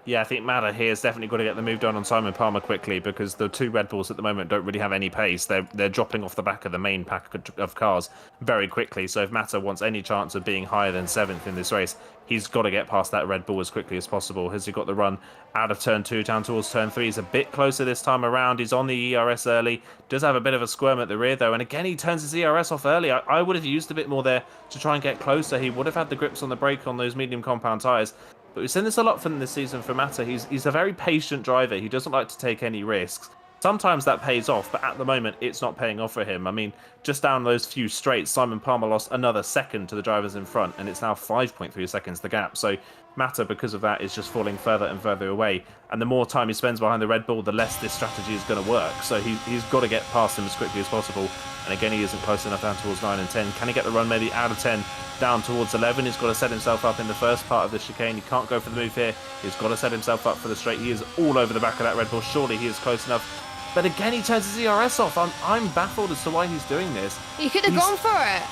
Yeah, I think Matta here has definitely got to get the move done on Simon Palmer quickly, because the 2 Red Bulls at the moment don't really have any pace. They're dropping off the back of the main pack of cars very quickly. So if Matta wants any chance of being higher than 7th in this race, he's got to get past that Red Bull as quickly as possible. Has he got the run out of turn 2 down towards turn 3? He's a bit closer this time around. He's on the ERS early. Does have a bit of a squirm at the rear though, and again he turns his ERS off early. I would have used a bit more there to try and get closer. He would have had the grips on the brake on those medium compound tyres. But we've seen this a lot from this season for Matta. He's a very patient driver. He doesn't like to take any risks. Sometimes that pays off, but at the moment, it's not paying off for him. I mean, just down those few straights, Simon Palmer lost another second to the drivers in front, and it's now 5.3 seconds the gap. So Matta, because of that, is just falling further and further away. And the more time he spends behind the Red Bull, the less this strategy is going to work. So he's got to get past him as quickly as possible. And again, he isn't close enough down towards 9 and 10. Can he get the run maybe out of 10 down towards 11? He's got to set himself up in the first part of the chicane. He can't go for the move here. He's got to set himself up for the straight. He is all over the back of that Red Bull. Surely he is close enough. But again, he turns his ERS off. I'm baffled as to why he's doing this. He could have gone for it.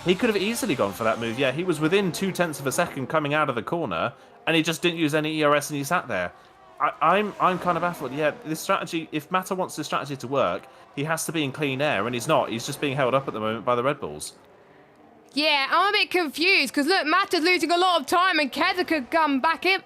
He could have easily gone for that move. Yeah, he was within 0.2 of a second coming out of the corner, and he just didn't use any ERS, and he sat there. I'm kind of baffled. Yeah, this strategy, if Matta wants this strategy to work, he has to be in clean air, and he's not. He's just being held up at the moment by the Red Bulls. Yeah, I'm a bit confused because look, Mata's losing a lot of time and Keza could come back at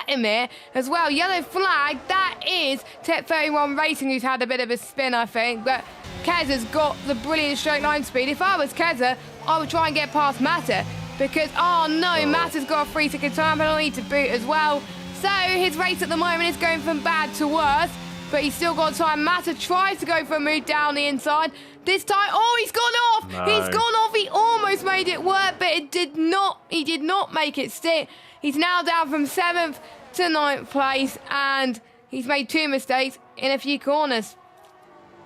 him here as well. Yellow flag, that is Tech 31 Racing who's had a bit of a spin, I think. But Keza's got the brilliant straight line speed. If I was Keza, I would try and get past Mata because, oh no, Mata's got a 3-second time penalty to boot as well. So his race at the moment is going from bad to worse, but he's still got time. Mata tries to go for a move down the inside. This time, oh, he's gone off. No. He's gone off. He almost made it work, but it did not. He did not make it stick. He's now down from 7th to 9th place, and he's made 2 mistakes in a few corners.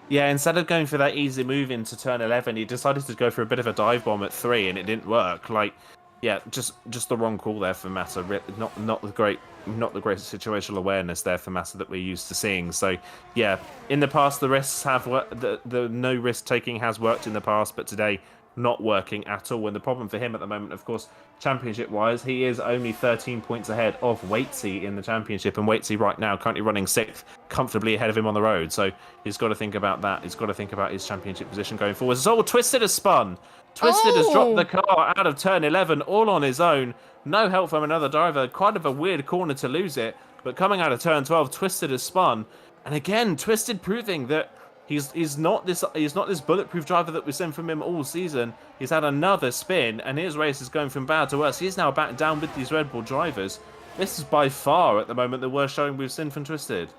Yeah, instead of going for that easy move into turn 11, he decided to go for a bit of a dive bomb at 3, and it didn't work. Like, yeah, just the wrong call there for Mata. Not the great situational awareness there for Mata that we're used to seeing. So, yeah, in the past the risks have worked. The no risk taking has worked in the past, but today not working at all. And the problem for him at the moment, of course, championship wise, he is only 13 points ahead of Waitsy in the championship, and Waitsy right now currently running 6th, comfortably ahead of him on the road. So he's got to think about that. He's got to think about his championship position going forward. So Twisted has spun. Twisted has dropped the car out of turn 11 all on his own. No help from another driver. Quite of a weird corner to lose it. But coming out of turn 12, Twisted has spun. And again, Twisted proving that he's not this bulletproof driver that we've seen from him all season. He's had another spin, and his race is going from bad to worse. He's now back down with these Red Bull drivers. This is by far, at the moment, the worst showing we've seen from Twisted.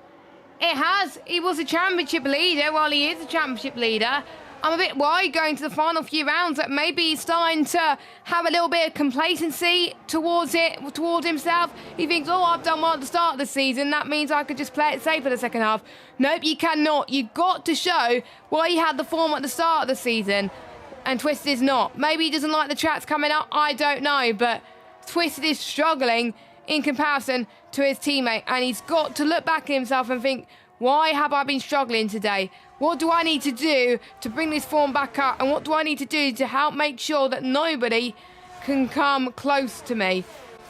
It has. He was a championship leader. While he is a championship leader, I'm a bit worried going to the final few rounds that maybe he's starting to have a little bit of complacency towards himself. He thinks, oh, I've done well at the start of the season. That means I could just play it safe for the second half. Nope, you cannot. You've got to show why you had the form at the start of the season. And Twisted is not. Maybe he doesn't like the tracks coming up. I don't know. But Twisted is struggling in comparison to his teammate. And he's got to look back at himself and think, why have I been struggling today? What do I need to do to bring this form back up? And what do I need to do to help make sure that nobody can come close to me?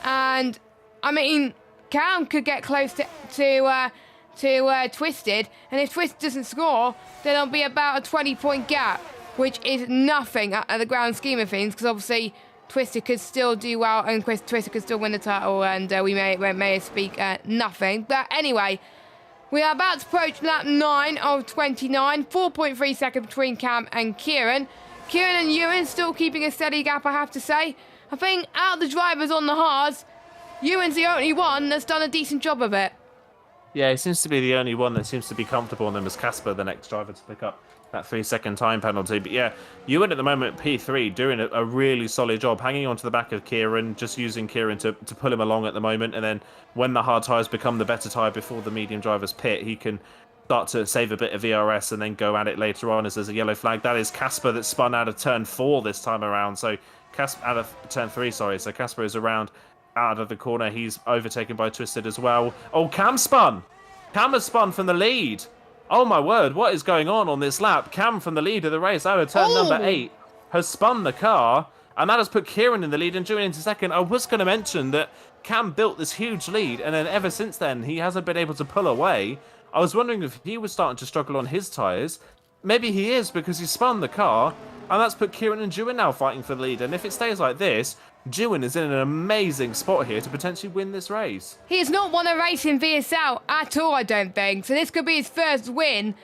And, I mean, Cam could get close to Twisted. And if Twisted doesn't score, then it'll be about a 20-point gap, which is nothing at the grand scheme of things, because obviously Twisted could still do well and Twisted could still win the title, and we may speak nothing. But anyway, we are about to approach lap 9 of 29, 4.3 seconds between Cam and Kieran. Kieran and Ewan still keeping a steady gap, I have to say. I think out of the drivers on the hards, Ewan's the only one that's done a decent job of it. Yeah, he seems to be the only one that seems to be comfortable on them as Casper, the next driver to pick up that 3-second time penalty. But yeah, Ewan at the moment at P3 doing a really solid job, hanging on to the back of Kieran, just using Kieran to pull him along at the moment. And then when the hard tyres become the better tyre before the medium drivers pit, he can start to save a bit of VRS and then go at it later on as there's a yellow flag. That is Casper that spun out of turn 4 this time around. So Casper out of turn 3, sorry. So Casper is around out of the corner. He's overtaken by Twisted as well. Oh, Cam spun! Cam has spun from the lead. Oh my word, what is going on this lap? Cam from the lead of the race out of turn number 8 has spun the car, and that has put Kieran in the lead and Julian into second. I was going to mention that Cam built this huge lead, and then ever since then, he hasn't been able to pull away. I was wondering if he was starting to struggle on his tyres. Maybe he is, because he spun the car, and that's put Kieran and Julian now fighting for the lead. And if it stays like this, Julian is in an amazing spot here to potentially win this race. He has not won a race in VSL at all, I don't think. So this could be his first win.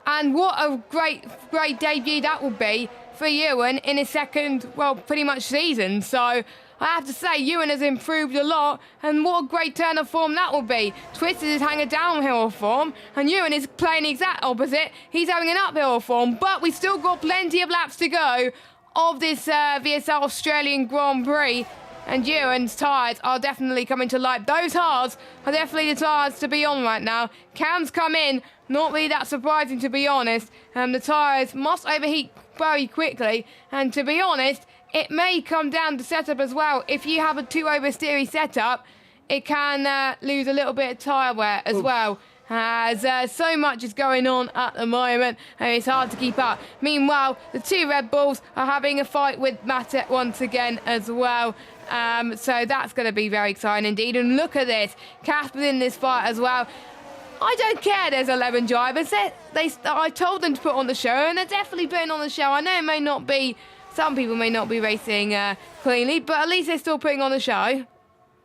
And what a great debut that will be for Ewan in his second, well, pretty much season. So I have to say, Ewan has improved a lot. And what a great turn of form that will be. Twisted is having a downhill form. And Ewan is playing the exact opposite. He's having an uphill form. But we've still got plenty of laps to go of this VSL Australian Grand Prix, and Ewan's tyres are definitely coming to life. Those hards are definitely the tyres to be on right now. Cam's come in, not really that surprising to be honest. The tyres must overheat very quickly, and to be honest, it may come down to setup as well. If you have a too oversteery setup, it can lose a little bit of tyre wear as well. As so much is going on at the moment, and it's hard to keep up. Meanwhile, the two Red Bulls are having a fight with Matet once again as well. So that's going to be very exciting indeed. And look at this, Casper's in this fight as well. I don't care there's 11 drivers. I told them to put on the show, and they're definitely putting on the show. I know it may not be some people may not be racing cleanly, but at least they're still putting on a show.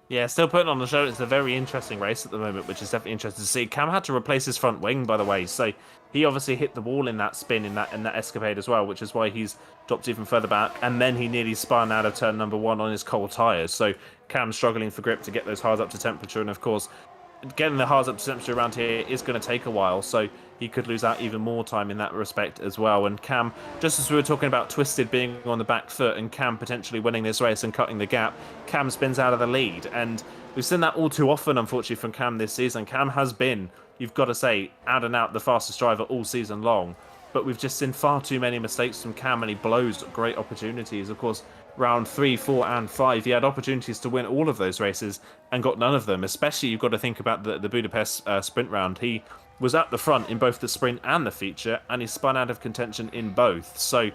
Yeah, still putting on the show. It's a very interesting race at the moment, which is definitely interesting to see. Cam had to replace his front wing, by the way, so he obviously hit the wall in that spin in that escapade as well, which is why he's dropped even further back. And then he nearly spun out of turn number 1 on his cold tyres. So Cam's struggling for grip to get those hards up to temperature, and of course, getting the hards up to temperature around here is going to take a while, so he could lose out even more time in that respect as well. And Cam, just as we were talking about Twisted being on the back foot and Cam potentially winning this race and cutting the gap, Cam spins out of the lead. And we've seen that all too often, unfortunately, from Cam this season. Cam has been, you've got to say, out and out the fastest driver all season long. But we've just seen far too many mistakes from Cam, and he blows great opportunities. Of course, round 3, 4, and 5, he had opportunities to win all of those races and got none of them. Especially, you've got to think about the Budapest sprint round. He was at the front in both the sprint and the feature, and he spun out of contention in both. So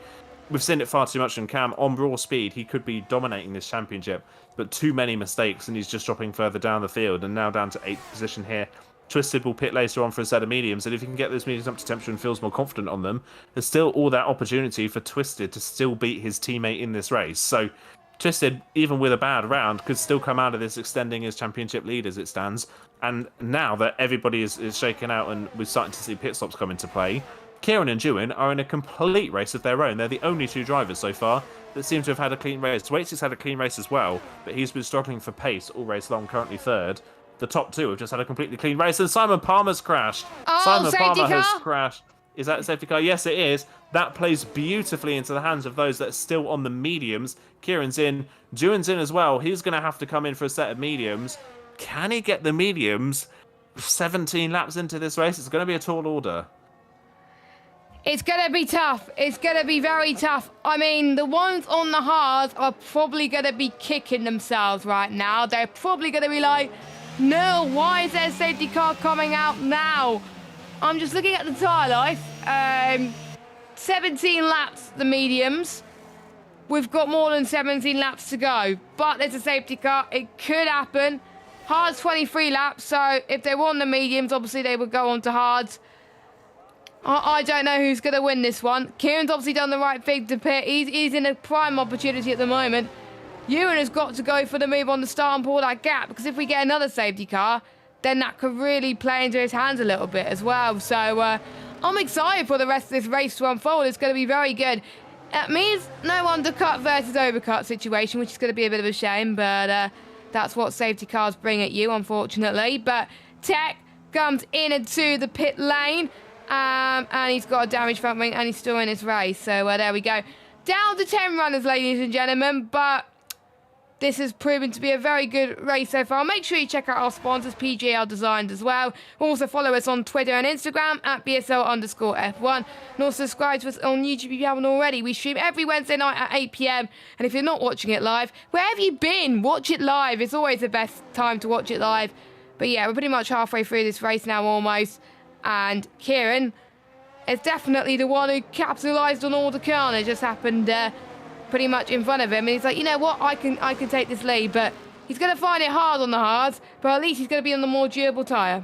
we've seen it far too much from Cam. On raw speed, he could be dominating this championship, but too many mistakes, and he's just dropping further down the field, and now down to 8th position here. Twisted will pit later on for a set of mediums, and if he can get those mediums up to temperature and feels more confident on them, there's still all that opportunity for Twisted to still beat his teammate in this race. So Twisted, even with a bad round, could still come out of this extending his championship lead as it stands. And now that everybody is shaken out and we're starting to see pit stops come into play, Kieran and Dewin are in a complete race of their own. They're the only 2 drivers so far that seem to have had a clean race. Waits has had a clean race as well, but he's been struggling for pace all race long, currently 3rd. The top 2 have just had a completely clean race, and Simon Palmer's crashed. Oh, Simon Palmer car? has crashed. Is that a safety car? Yes, it is. That plays beautifully into the hands of those that are still on the mediums. Kieran's in. Dewin's in as well. He's going to have to come in for a set of mediums. Can he get the mediums 17 laps into this race? It's going to be a tall order. It's going to be tough. It's going to be very tough. I mean, the ones on the hards are probably going to be kicking themselves right now. They're probably going to be like, no, why is there a safety car coming out now? I'm just looking at the tyre life. 17 laps, the mediums. We've got more than 17 laps to go, but there's a safety car. It could happen. Hards 23 laps, so if they were on the mediums, obviously they would go on to hards. I don't know who's going to win this one. Kieran's obviously done the right thing to pit. He's in a prime opportunity at the moment. Ewan has got to go for the move on the start and pull that gap, because if we get another safety car, then that could really play into his hands a little bit as well. So I'm excited for the rest of this race to unfold. It's going to be very good. It means no undercut versus overcut situation, which is going to be a bit of a shame, but that's what safety cars bring at you, unfortunately. But Tech comes in into the pit lane, and he's got a damaged front wing, and he's still in his race. So there we go. Down to 10 runners, ladies and gentlemen, but this has proven to be a very good race so far. Make sure you check out our sponsors, PGL Designed, as well. Also follow us on Twitter and Instagram at BSL_F1. And also subscribe to us on YouTube if you haven't already. We stream every Wednesday night at 8 PM. And if you're not watching it live, where have you been? Watch it live. It's always the best time to watch it live. But yeah, we're pretty much halfway through this race now almost. And Kieran is definitely the one who capitalised on all the carnage just happened pretty much in front of him, and he's like, you know what, I can take this lead, but he's going to find it hard on the hards, but at least he's going to be on the more durable tyre.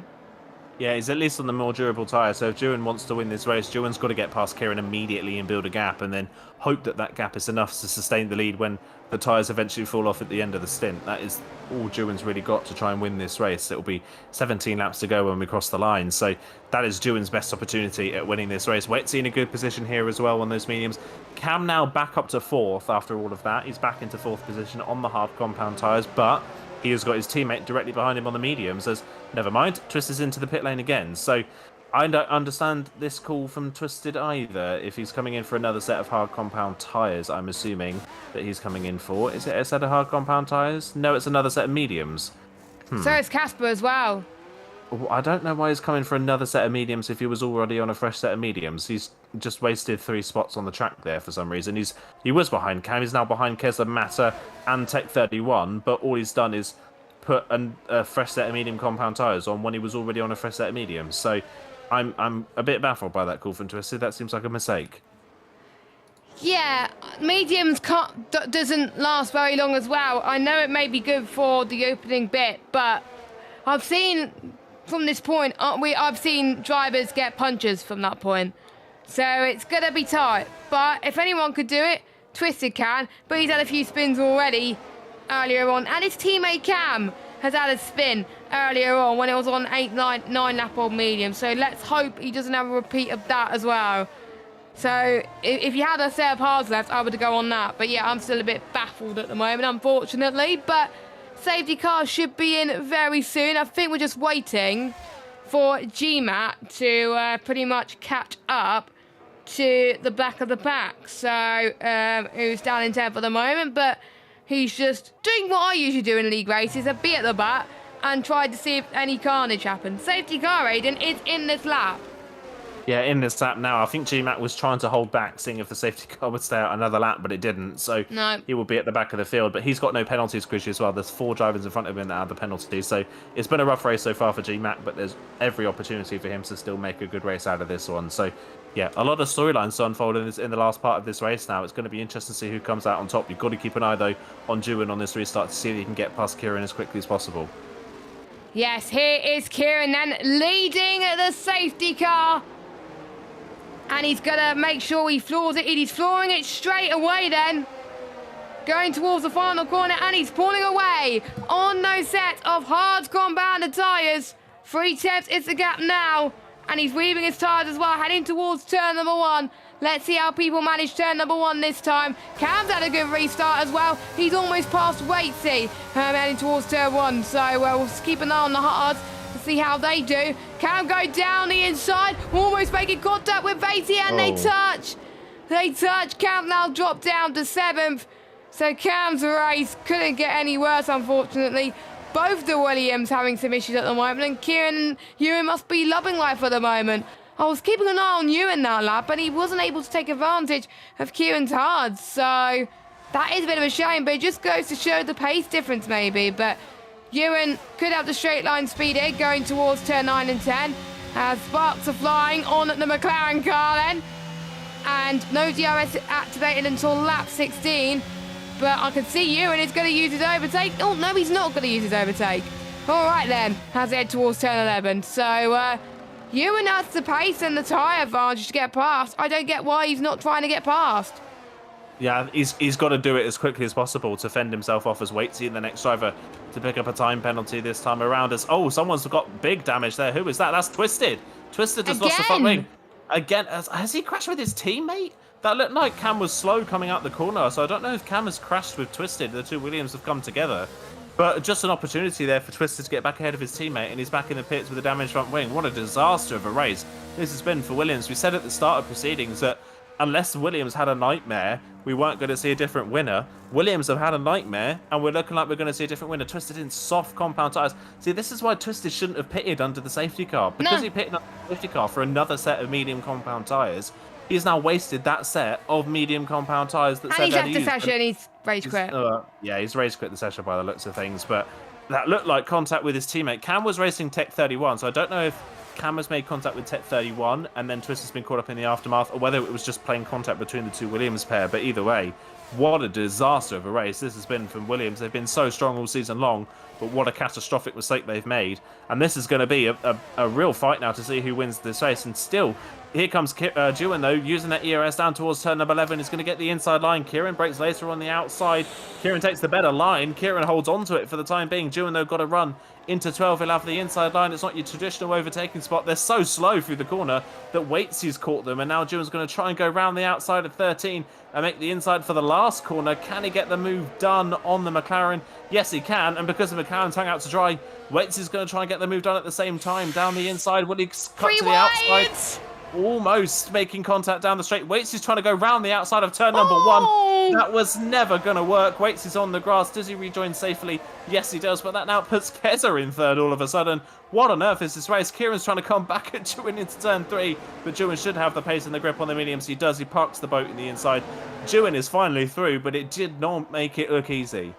Yeah, he's at least on the more durable tyre, so if Dewin wants to win this race, Dewin's got to get past Kieran immediately and build a gap, and then hope that that gap is enough to sustain the lead when the tyres eventually fall off at the end of the stint. That is all Dewin's really got to try and win this race. It'll be 17 laps to go when we cross the line, so that is Dewin's best opportunity at winning this race. Wetsy in a good position here as well on those mediums. Cam now back up to 4th after all of that. He's back into 4th position on the hard compound tyres, but he has got his teammate directly behind him on the mediums, as, never mind, Twist into the pit lane again. So I don't understand this call from Twisted either. If he's coming in for another set of hard compound tyres, I'm assuming that he's coming in for. Is it a set of hard compound tyres? No, it's another set of mediums. So it's Casper as well. I don't know why he's coming for another set of mediums if he was already on a fresh set of mediums. He's just wasted 3 spots on the track there for some reason. He was behind Cam. He's now behind Kesler, Mata and Tech 31, but all he's done is put a fresh set of medium compound tyres on when he was already on a fresh set of mediums. So I'm a bit baffled by that call from Twisted. That seems like a mistake. Yeah, mediums doesn't last very long as well. I know it may be good for the opening bit, but I've seen from this point, I've seen drivers get punches from that point. So it's going to be tight. But if anyone could do it, Twisted can, but he's had a few spins already earlier on. And his teammate Cam has had a spin earlier on when it was on 9 lap on medium. So let's hope he doesn't have a repeat of that as well. So if you had a set of hards left, I would go on that. But yeah, I'm still a bit baffled at the moment, unfortunately. But safety car should be in very soon. I think we're just waiting for GMAT to pretty much catch up to the back of the pack. So who's down in 10th at the moment, but he's just doing what I usually do in league races, a be at the back and try to see if any carnage happens. Safety car, Aiden, is in this lap. Yeah, in this lap now. I think GMAT was trying to hold back, seeing if the safety car would stay out another lap, but it didn't. So no. He will be at the back of the field. But he's got no penalties, Squishy, as well. There's 4 drivers in front of him that have the penalties. So it's been a rough race so far for GMAT, but there's every opportunity for him to still make a good race out of this one. So yeah, a lot of storylines to unfold in the last part of this race now. It's going to be interesting to see who comes out on top. You've got to keep an eye, though, on Juin on this restart to see if he can get past Kieran as quickly as possible. Yes, here is Kieran then leading the safety car. And he's going to make sure he floors it. He's flooring it straight away then. Going towards the final corner, and he's pulling away on no set of hard compounded tyres. 3/10 is the gap now. And he's weaving his tyres as well, heading towards turn number 1. Let's see how people manage turn number 1 this time. Cam's had a good restart as well. He's almost past Waitsy, heading towards turn 1. So we'll keep an eye on the hards to see how they do. Cam go down the inside, almost making contact with Waitsy, and they touch. They touch. Cam now dropped down to 7th. So Cam's race couldn't get any worse, unfortunately. Both the Williams having some issues at the moment, and Kieran and Ewan must be loving life at the moment. I was keeping an eye on Ewan that lap, but he wasn't able to take advantage of Kieran's hards. So that is a bit of a shame, but it just goes to show the pace difference maybe. But Ewan could have the straight line speed here going towards turn 9 and 10. As sparks are flying on the McLaren car then. And no DRS activated until lap 16. But I can see Ewan is going to use his overtake. Oh, no, he's not going to use his overtake. All right, then. Has head towards turn 11. So, Ewan has the pace and the tyre advantage to get past. I don't get why he's not trying to get past. Yeah, he's got to do it as quickly as possible to fend himself off as Waitsy, the next driver, to pick up a time penalty this time around. Oh, someone's got big damage there. Who is that? That's Twisted. Twisted just lost the front wing. Again, has he crashed with his teammate? That looked like Cam was slow coming out the corner, so I don't know if Cam has crashed with Twisted. The two Williams have come together. But just an opportunity there for Twisted to get back ahead of his teammate, and he's back in the pits with a damaged front wing. What a disaster of a race this has been for Williams. We said at the start of proceedings that unless Williams had a nightmare, we weren't going to see a different winner. Williams have had a nightmare, and we're looking like we're going to see a different winner. Twisted in soft compound tyres. See, this is why Twisted shouldn't have pitted under the safety car. Because he pitted under the safety car for another set of medium compound tyres, he's now wasted that set of medium compound tyres that and he's left the session, he's race quit. Yeah, he's race quit the session by the looks of things, but that looked like contact with his teammate. Cam was racing Tech 31, so I don't know if Cam has made contact with Tech 31 and then Twister's been caught up in the aftermath, or whether it was just plain contact between the two Williams pair, but either way, what a disaster of a race this has been from Williams. They've been so strong all season long, but what a catastrophic mistake they've made. And this is going to be a real fight now to see who wins this race. And still, here comes Juin, though, using that ERS down towards turn number 11. He's going to get the inside line. Kieran breaks later on the outside. Kieran takes the better line. Kieran holds on to it for the time being. Juin, though, got to run into 12. He'll have the inside line. It's not your traditional overtaking spot. They're so slow through the corner that Waitsy's caught them. And now Juin's going to try and go round the outside of 13 and make the inside for the last corner. Can he get the move done on the McLaren? Yes, he can. And because the McLaren's hung out to dry, Waitsy's going to try and get the move done at the same time. Down the inside. Will he cut to the outside? Almost making contact down the straight. Waitsy's trying to go round the outside of turn number 1. That was never going to work. Waitsy's on the grass. Does he rejoin safely? Yes, he does. But that now puts Keza in third all of a sudden. What on earth is this race? Kieran's trying to come back at Juin into turn 3. But Juin should have the pace and the grip on the mediums. He does. He parks the boat in the inside. Juin is finally through, but it did not make it look easy.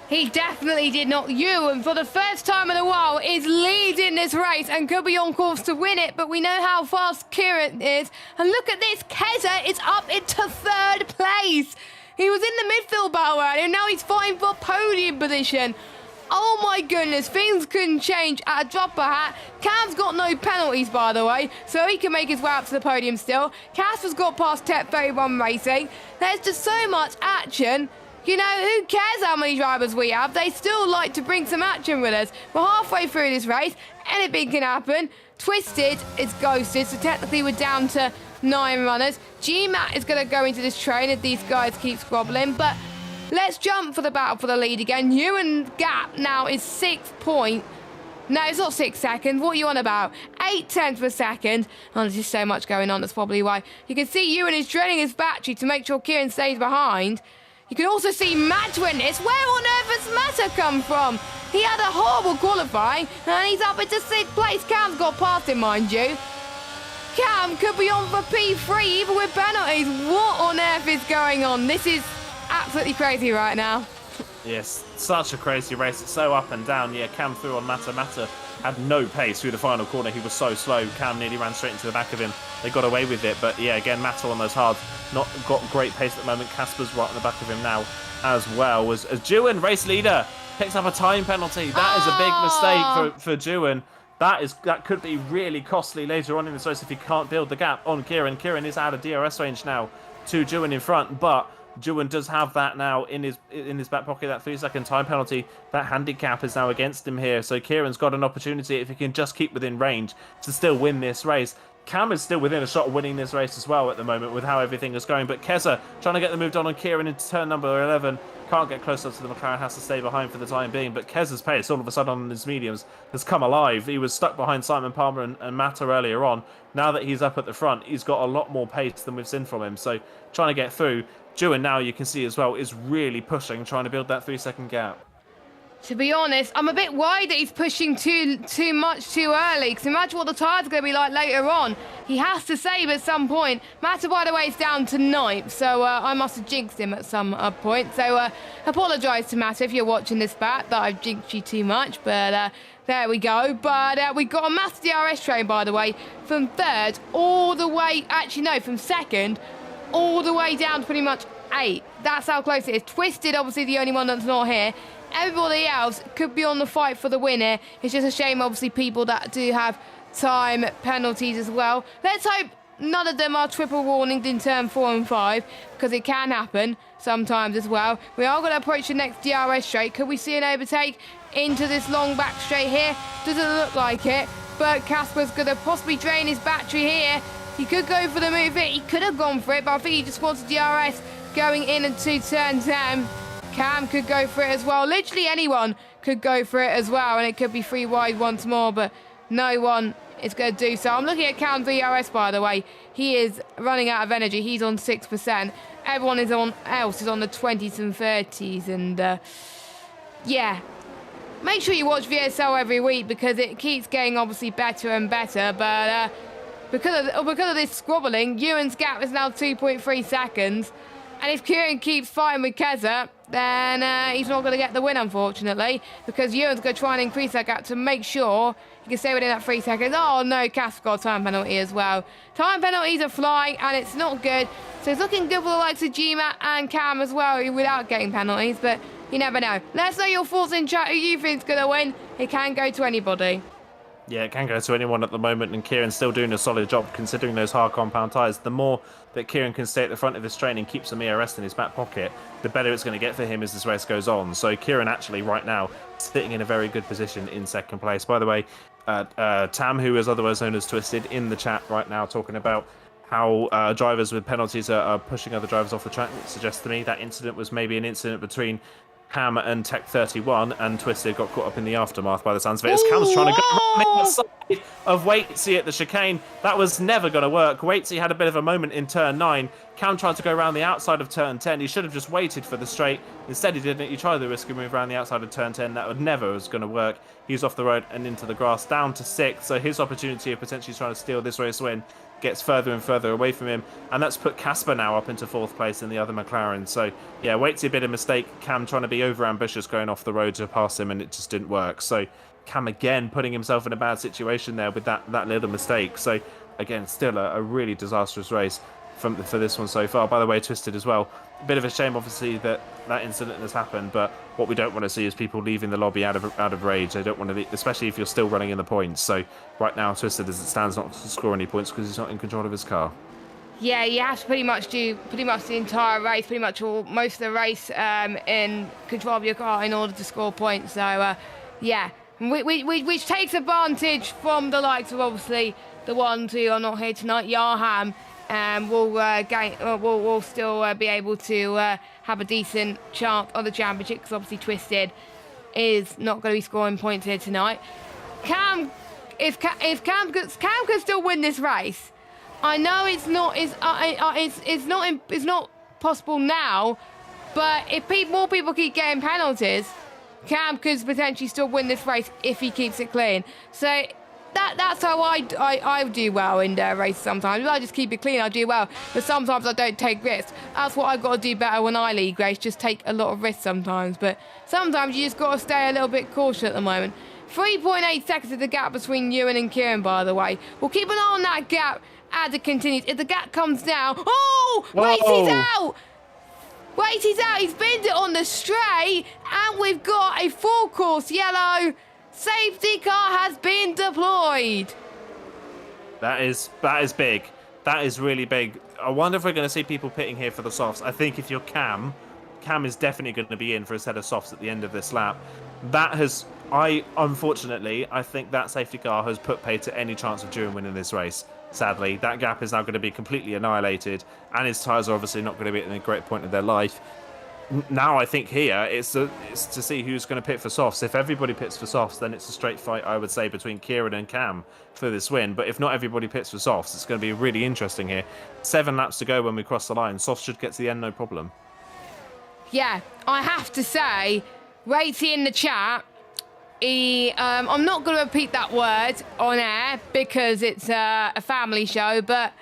He definitely did not. Ewan, for the first time in a while, is leading this race and could be on course to win it, but we know how fast Kieran is. And look at this, Keza is up into third place. He was in the midfield battle earlier, and now he's fighting for podium position. Oh my goodness, things can change at a drop of a hat. Cam's got no penalties, by the way, so he can make his way up to the podium still. Casper's got past Tech 31 Racing. There's just so much action. You know, who cares how many drivers we have? They still like to bring some action with us. We're halfway through this race. Anything can happen. Twisted is ghosted, so technically we're down to 9 runners. GMAT is going to go into this train if these guys keep squabbling, but let's jump for the battle for the lead again. Ewan gap now is 6 point. No, it's not 6 seconds. What are you on about? 0.8 of a second. Oh, there's just so much going on. That's probably why. You can see Ewan is draining his battery to make sure Kieran stays behind. You can also see Matt win this. Where on earth has Matter come from? He had a horrible qualifying, and he's up into 6th place. Cam's got past him, mind you. Cam could be on for P3, even with penalties. What on earth is going on? This is absolutely crazy right now. Yes, such a crazy race. It's so up and down. Yeah, Cam threw on Matter. Matter had no pace through the final corner. He was so slow. Cam nearly ran straight into the back of him. They got away with it. But yeah, again, Matter on those hards. Not got great pace at the moment. Casper's right on the back of him now as well. As Dewan, race leader, picks up a time penalty. That is a big mistake for Dewan. That could be really costly later on in the race if he can't build the gap on Kieran. Kieran is out of DRS range now to Dewan in front, but Dewan does have that now in his back pocket, that 3-second time penalty. That handicap is now against him here, so Kieran's got an opportunity, if he can just keep within range, to still win this race. Cam is still within a shot of winning this race as well at the moment with how everything is going, but Keza trying to get the move done on Kieran into turn number 11. Can't get closer to the McLaren, has to stay behind for the time being, but Keza's pace all of a sudden on his mediums has come alive. He was stuck behind Simon Palmer and Matter earlier on. Now that he's up at the front, he's got a lot more pace than we've seen from him, so trying to get through. Dewan now, you can see as well, is really pushing, trying to build that 3-second gap. To be honest, I'm a bit worried that he's pushing too much too early, because imagine what the tyres are going to be like later on. He has to save at some point. Matter, by the way, is down to 9th, so I must have jinxed him at some point. So apologise to Matter if you're watching this back, that I've jinxed you too much, but there we go. But we got a Master DRS train, by the way, from 3rd all the way, actually no, from 2nd all the way down to pretty much 8th. That's how close it is. Twisted, obviously the only one that's not here. Everybody else could be on the fight for the win here. It's just a shame, obviously, people that do have time penalties as well. Let's hope none of them are triple warnings in turn 4 and 5, because it can happen sometimes as well. We are going to approach the next DRS straight. Could we see an overtake into this long back straight here? Doesn't look like it, but Casper's going to possibly drain his battery here. He could go for the move here. He could have gone for it, but I think he just wants DRS going in into turn 10. Cam could go for it as well. Literally anyone could go for it as well, and it could be 3 wide once more, but no one is going to do so. I'm looking at Cam's DRS, by the way. He is running out of energy. He's on 6%. Everyone else is on the 20s and 30s, and yeah. Make sure you watch VSL every week, because it keeps getting obviously better and better, but because of this squabbling, Ewan's gap is now 2.3 seconds. And if Kieran keeps fighting with Keza, then he's not going to get the win, unfortunately, because Ewan's going to try and increase that gap to make sure he can stay within that 3 seconds. Oh, no, Cass got a time penalty as well. Time penalties are flying, and it's not good. So it's looking good for the likes of GMAT and Cam as well, without getting penalties, but you never know. Let us know your thoughts in chat, who you think's going to win. It can go to anybody. Yeah, it can go to anyone at the moment, and Kieran's still doing a solid job considering those hard compound tyres. The more that Kieran can stay at the front of this train and keep some ERS in his back pocket, the better it's going to get for him as this race goes on. So Kieran actually right now sitting in a very good position in 2nd place. By the way, Tam, who is otherwise known as Twisted, in the chat right now talking about how drivers with penalties are pushing other drivers off the track. It suggests to me that incident was maybe an incident between Cam and Tech 31, and Twisted got caught up in the aftermath by the sounds of it. As Cam's trying to go around the side of Waitsy at the chicane. That was never going to work. Waitsy had a bit of a moment in turn 9. Cam tried to go around the outside of turn 10. He should have just waited for the straight. Instead, he didn't. He tried the risky move around the outside of turn 10. That would never was going to work. He's off the road and into the grass, down to 6th. So his opportunity of potentially trying to steal this race win gets further and further away from him, and that's put Casper now up into 4th place in the other McLaren. So yeah, Waitsy a bit of a mistake. Cam trying to be over ambitious going off the road to pass him, and it just didn't work. So Cam again putting himself in a bad situation there with that little mistake. So again, still a really disastrous race for this one so far. By the way, Twisted as well. A bit of a shame, obviously, that incident has happened. But what we don't want to see is people leaving the lobby out of rage. They don't want to, especially if you're still running in the points. So right now, Twisted, as it stands, not to score any points because he's not in control of his car. Yeah, you have to pretty much do the entire race, most of the race in control of your car in order to score points. So yeah, which takes advantage from the likes of obviously the ones who are not here tonight. Yarham will still be able to have a decent chance of the championship because obviously Twisted is not going to be scoring points here tonight. Cam can still win this race. I know it's not possible now, but if more people keep getting penalties, Cam could potentially still win this race if he keeps it clean. So that's how I do well in races sometimes. If I just keep it clean, I do well. But sometimes I don't take risks. That's what I've got to do better when I lead race, just take a lot of risks sometimes. But sometimes you just got to stay a little bit cautious at the moment. 3.8 seconds is the gap between Ewan and Kieran, by the way. We'll keep an eye on that gap as it continues. If the gap comes down... Oh! Racey's out! Racey's out. He's binned it on the straight. And we've got a full course yellow. Safety car has been deployed. That is big. That is really big. I wonder if we're going to see people pitting here for the softs. I think if you're Cam is definitely going to be in for a set of softs at the end of this lap. Unfortunately, I think that safety car has put pay to any chance of Duran winning this race. Sadly, that gap is now going to be completely annihilated, and his tyres are obviously not going to be at a great point of their life. Now, I think here it's to see who's going to pit for softs. If everybody pits for softs, then it's a straight fight, I would say, between Kieran and Cam for this win. But if not everybody pits for softs, it's going to be really interesting here. 7 laps to go when we cross the line. Softs should get to the end, no problem. Yeah, I have to say, Racey in the chat, I'm not going to repeat that word on air because it's a family show, but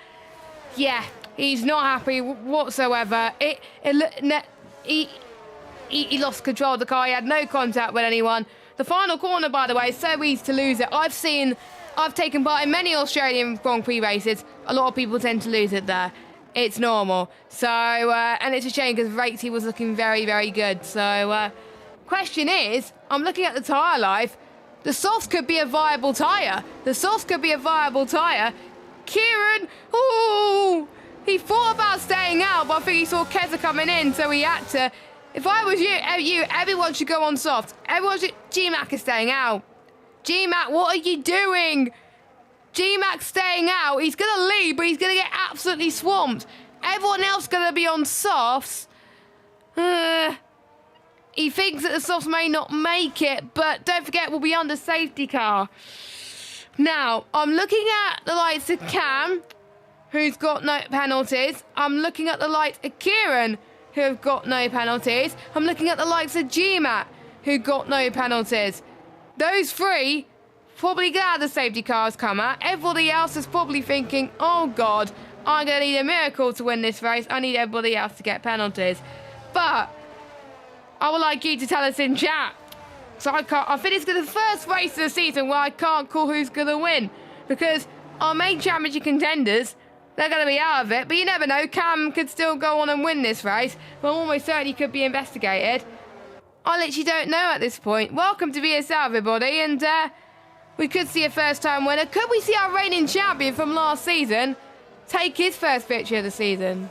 yeah, he's not happy whatsoever. He lost control of the car. He had no contact with anyone. The final corner, by the way, is so easy to lose it. I've taken part in many Australian Grand Prix races. A lot of people tend to lose it there. It's normal. So, and it's a shame because Racey was looking very, very good. So, question is, I'm looking at the tyre life. The softs could be a viable tyre. Kieran, ooh, he thought about staying out, but I think he saw Keza coming in, so he had to. If I was you, everyone should go on soft. GMAC is staying out. GMAC, what are you doing? GMAC staying out. He's going to lead, but he's going to get absolutely swamped. Everyone else going to be on softs. He thinks that the softs may not make it, but don't forget, we'll be under safety car. Now, I'm looking at the likes of Cam, who's got no penalties. I'm looking at the likes of Kieran, who have got no penalties. I'm looking at the likes of GMAT, who got no penalties. Those three probably glad the safety cars come out. Everybody else is probably thinking, oh God, I'm going to need a miracle to win this race. I need everybody else to get penalties. But I would like you to tell us in chat. So I think it's the first race of the season where I can't call who's going to win. Because our main championship contenders, they're going to be out of it. But you never know, Cam could still go on and win this race. But almost certainly could be investigated. I literally don't know at this point. Welcome to VSL, everybody. And we could see a first-time winner. Could we see our reigning champion from last season take his first victory of the season?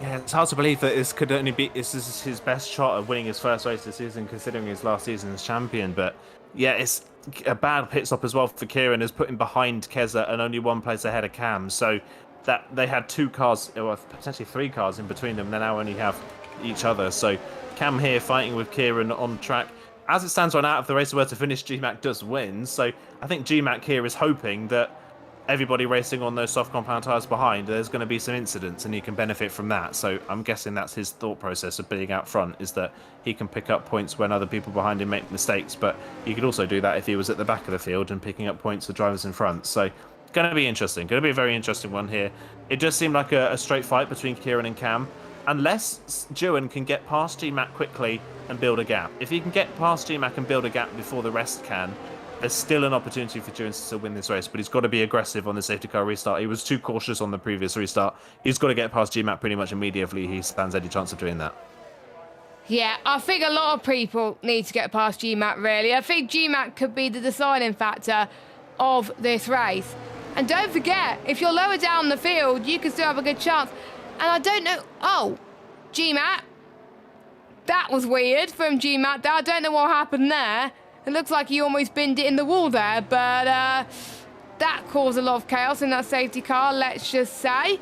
Yeah, it's hard to believe that this is his best shot of winning his first race this season, considering his last season as champion. But yeah, it's a bad pit stop as well for Kieran, has put him behind Keza and only one place ahead of Cam. So that they had 2 cars, or potentially 3 cars in between them. They now only have each other. So Cam here fighting with Kieran on track. As it stands right now, if the race were to finish, GMAC does win. So I think GMAC here is hoping that everybody racing on those soft compound tyres behind, there's going to be some incidents and he can benefit from that. So I'm guessing that's his thought process of being out front, is that he can pick up points when other people behind him make mistakes. But he could also do that if he was at the back of the field and picking up points for drivers in front. So going to be interesting. Going to be a very interesting one here. It just seemed like a straight fight between Kieran and Cam. Unless Duran can get past GMAC quickly and build a gap. If he can get past GMAC and build a gap before the rest can, there's still an opportunity for Jones to win this race, but he's got to be aggressive on the safety car restart. He was too cautious on the previous restart. He's got to get past GMAT pretty much immediately. He stands any chance of doing that. Yeah, I think a lot of people need to get past GMAT, really. I think GMAT could be the deciding factor of this race. And don't forget, if you're lower down the field, you can still have a good chance. And I don't know... Oh, GMAT. That was weird from GMAT. I don't know what happened there. It looks like he almost binned it in the wall there, but that caused a lot of chaos in that safety car, let's just say.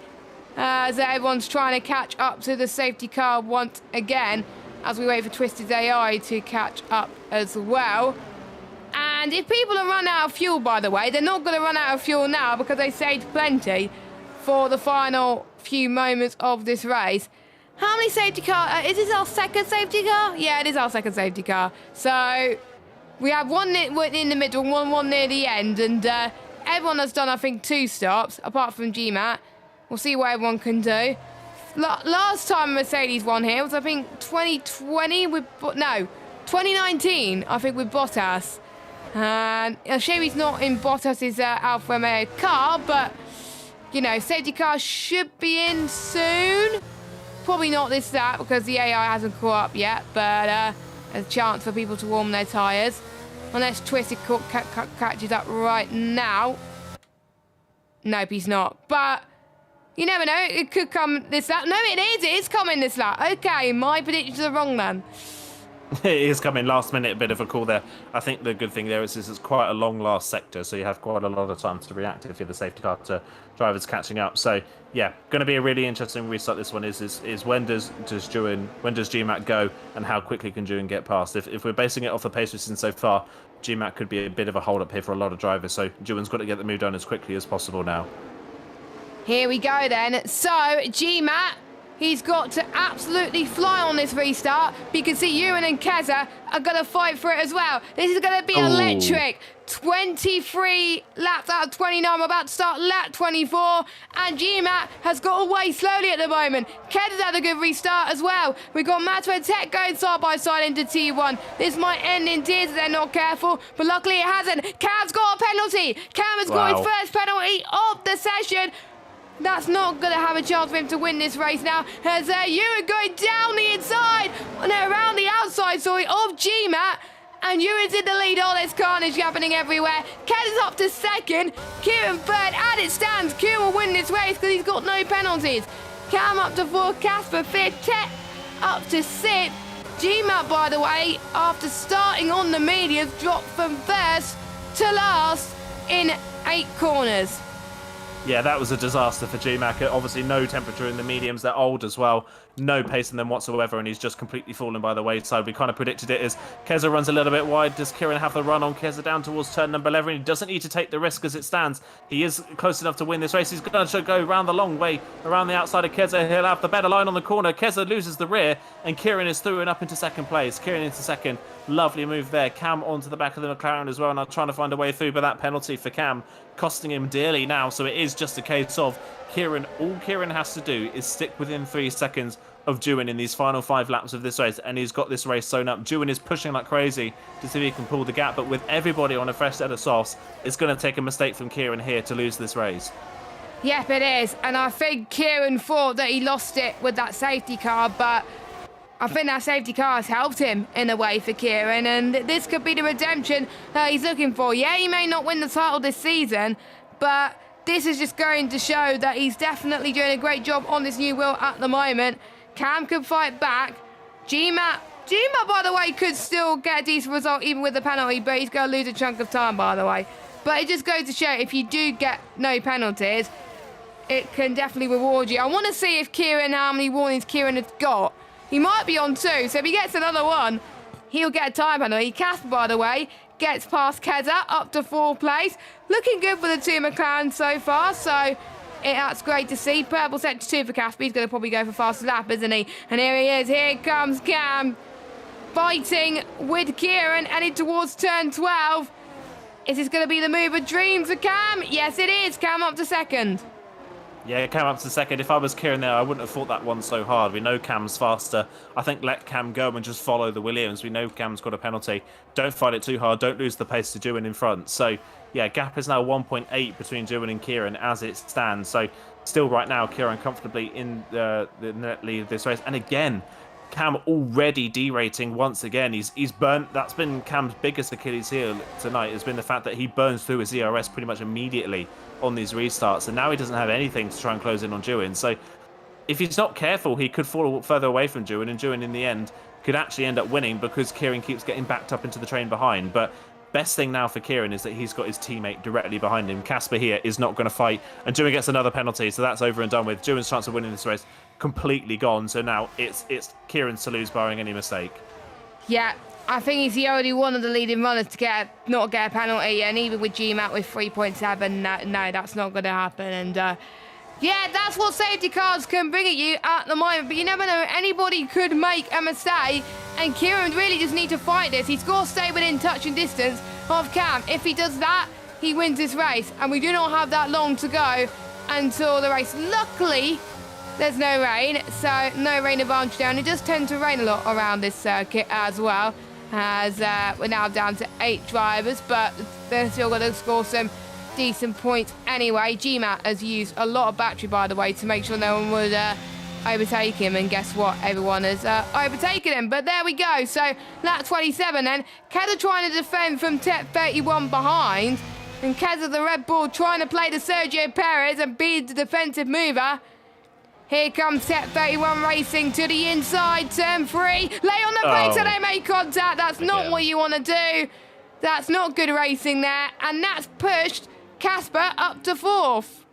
As everyone's trying to catch up to the safety car once again, as we wait for Twisted AI to catch up as well. And if people have run out of fuel, by the way, they're not going to run out of fuel now because they saved plenty for the final few moments of this race. How many safety cars? Is this our second safety car? Yeah, it is our second safety car. So we have one in the middle, one near the end, and everyone has done, I think, 2 stops, apart from GMAT. We'll see what everyone can do. Last time Mercedes won here was, I think, 2020 with... No, 2019, I think, with Bottas. And I'm sure he's not in Bottas's Alfa Romeo car, but, you know, safety car should be in soon. Probably not that, because the AI hasn't caught up yet, but a chance for people to warm their tyres. Unless Twisted catches up right now. Nope, he's not. But you never know, it could come this lap. No, it is coming this lap. Okay, my predictions are wrong then. It is coming last minute, a bit of a call there. I think the good thing there is it's quite a long last sector, so you have quite a lot of time to react if you're the safety car to drivers catching up. So yeah, going to be a really interesting restart. This one is when does GMAT go, and how quickly can Juin get past? If we're basing it off the pace we've seen so far, GMAT could be a bit of a hold up here for a lot of drivers. So Juin's got to get the move done as quickly as possible now. Here we go then. So GMAT, he's got to absolutely fly on this restart. But you can see Ewan and Keza are going to fight for it as well. This is going to be electric. 23 laps out of 29. We're about to start lap 24. And GMAT has got away slowly at the moment. Keza's had a good restart as well. We've got Mato and Tech going side by side into T1. This might end in tears if they're not careful. But luckily it hasn't. Cam's got a penalty. Cam has got his first penalty of the session. That's not going to have a chance for him to win this race now. As Ewan going down the inside, no, around the outside, sorry, of GMAT. And Ewan's in the lead. Oh, there's carnage happening everywhere. Ken is up to second. Kieran third. As it stands, Kieran will win this race because he's got no penalties. Cam up to 4th, Casper 5th, Tech up to 6th. GMAT, by the way, after starting on the mediums, dropped from first to last in 8 corners. Yeah, that was a disaster for GMAC. Obviously, no temperature in the mediums. They're old as well. No pace in them whatsoever, and he's just completely fallen by the wayside. We kind of predicted it as Keza runs a little bit wide. Does Kieran have the run on Keza down towards turn number 11? He doesn't need to take the risk as it stands. He is close enough to win this race. He's going to go around the long way, around the outside of Keza. He'll have the better line on the corner. Keza loses the rear, and Kieran is through and up into second place. Kieran into second. Lovely move there. Cam onto the back of the McLaren as well, and I'm trying to find a way through, but that penalty for Cam costing him dearly now. So it is just a case of Kieran. All Kieran has to do is stick within 3 seconds of Juin in these final 5 laps of this race, and he's got this race sewn up. Juin is pushing like crazy to see if he can pull the gap, but with everybody on a fresh set of softs, it's going to take a mistake from Kieran here to lose this race. Yep, it is, and I think Kieran thought that he lost it with that safety car, but I think that safety car has helped him in a way for Kieran, and this could be the redemption that he's looking for. Yeah, he may not win the title this season, but this is just going to show that he's definitely doing a great job on this new wheel at the moment. Cam could fight back. GMAT, by the way, could still get a decent result even with the penalty, but he's going to lose a chunk of time, by the way. But it just goes to show if you do get no penalties, it can definitely reward you. I want to see if Kieran, how many warnings Kieran has got. He might be on 2, so if he gets another one, he'll get a time penalty. Casper, by the way, gets past Keza up to 4th place. Looking good for the 2 McLaren so far, so that's great to see. Purple set to 2 for Casper. He's going to probably go for fastest lap, isn't he? And here he is. Here comes Cam, fighting with Kieran, heading towards turn 12. Is this going to be the move of dreams for Cam? Yes, it is. Cam up to 2nd. Yeah, Cam up to second. If I was Kieran there, I wouldn't have fought that one so hard. We know Cam's faster. I think let Cam go and just follow the Williams. We know Cam's got a penalty. Don't fight it too hard. Don't lose the pace to Dewin in front. So, yeah, gap is now 1.8 between Dewin and Kieran as it stands. So, still right now, Kieran comfortably in the net lead of this race. And again, Cam already derating once again. He's burnt. That's been Cam's biggest Achilles heel tonight, has been the fact that he burns through his ERS pretty much immediately on these restarts, and now he doesn't have anything to try and close in on Dewin. So if he's not careful, he could fall further away from Dewin, and Dewin in the end could actually end up winning because Kieran keeps getting backed up into the train behind. But best thing now for Kieran is that he's got his teammate directly behind him. Casper here is not going to fight, and Dewin gets another penalty, so that's over and done with. Dewin's chance of winning this race completely gone. So now it's Kieran's to lose, barring any mistake. Yeah, I think he's the only one of the leading runners to not get a penalty, and even with GMAT with 3.7, no, that's not going to happen. And yeah, that's what safety cars can bring at you at the moment. But you never know, anybody could make a mistake, and Kieran really just need to fight this. He's got to stay within touch and distance of Cam. If he does that, he wins this race, and we do not have that long to go until the race. Luckily, there's no rain, so no rain advantage down. It does tend to rain a lot around this circuit as well, as we're now down to 8 drivers, but they're still going to score some decent points anyway. GMAT has used a lot of battery, by the way, to make sure no one would overtake him, and guess what? Everyone has overtaken him, but there we go. So lap 27 then. Keza trying to defend from Tech 31 behind, and Keza the Red Bull trying to play the Sergio Perez and be the defensive mover. Here comes Tech 31 racing to the inside, turn 3. Lay on the brakes and they make contact. That's not what you want to do. That's not good racing there. And that's pushed Casper up to 4th.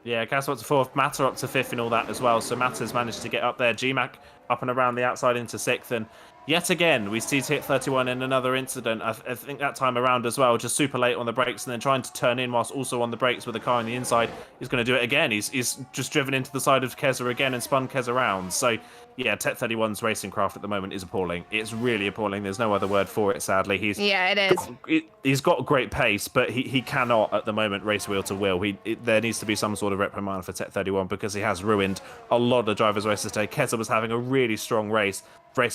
Yeah, Casper up to 4th. Matter up to 5th in all that as well. So Matter's managed to get up there. GMAC up and around the outside into 6th. And yet again, we see Tech 31 in another incident. I think that time around as well, just super late on the brakes and then trying to turn in whilst also on the brakes with the car on the inside. He's going to do it again. He's just driven into the side of Keza again and spun Keza around. So, yeah, Tech 31's racing craft at the moment is appalling. It's really appalling. There's no other word for it, sadly. Yeah, it is. He's got great pace, but he cannot at the moment race wheel to wheel. There needs to be some sort of reprimand for Tech 31 because he has ruined a lot of drivers' races today. Keza was having a really strong race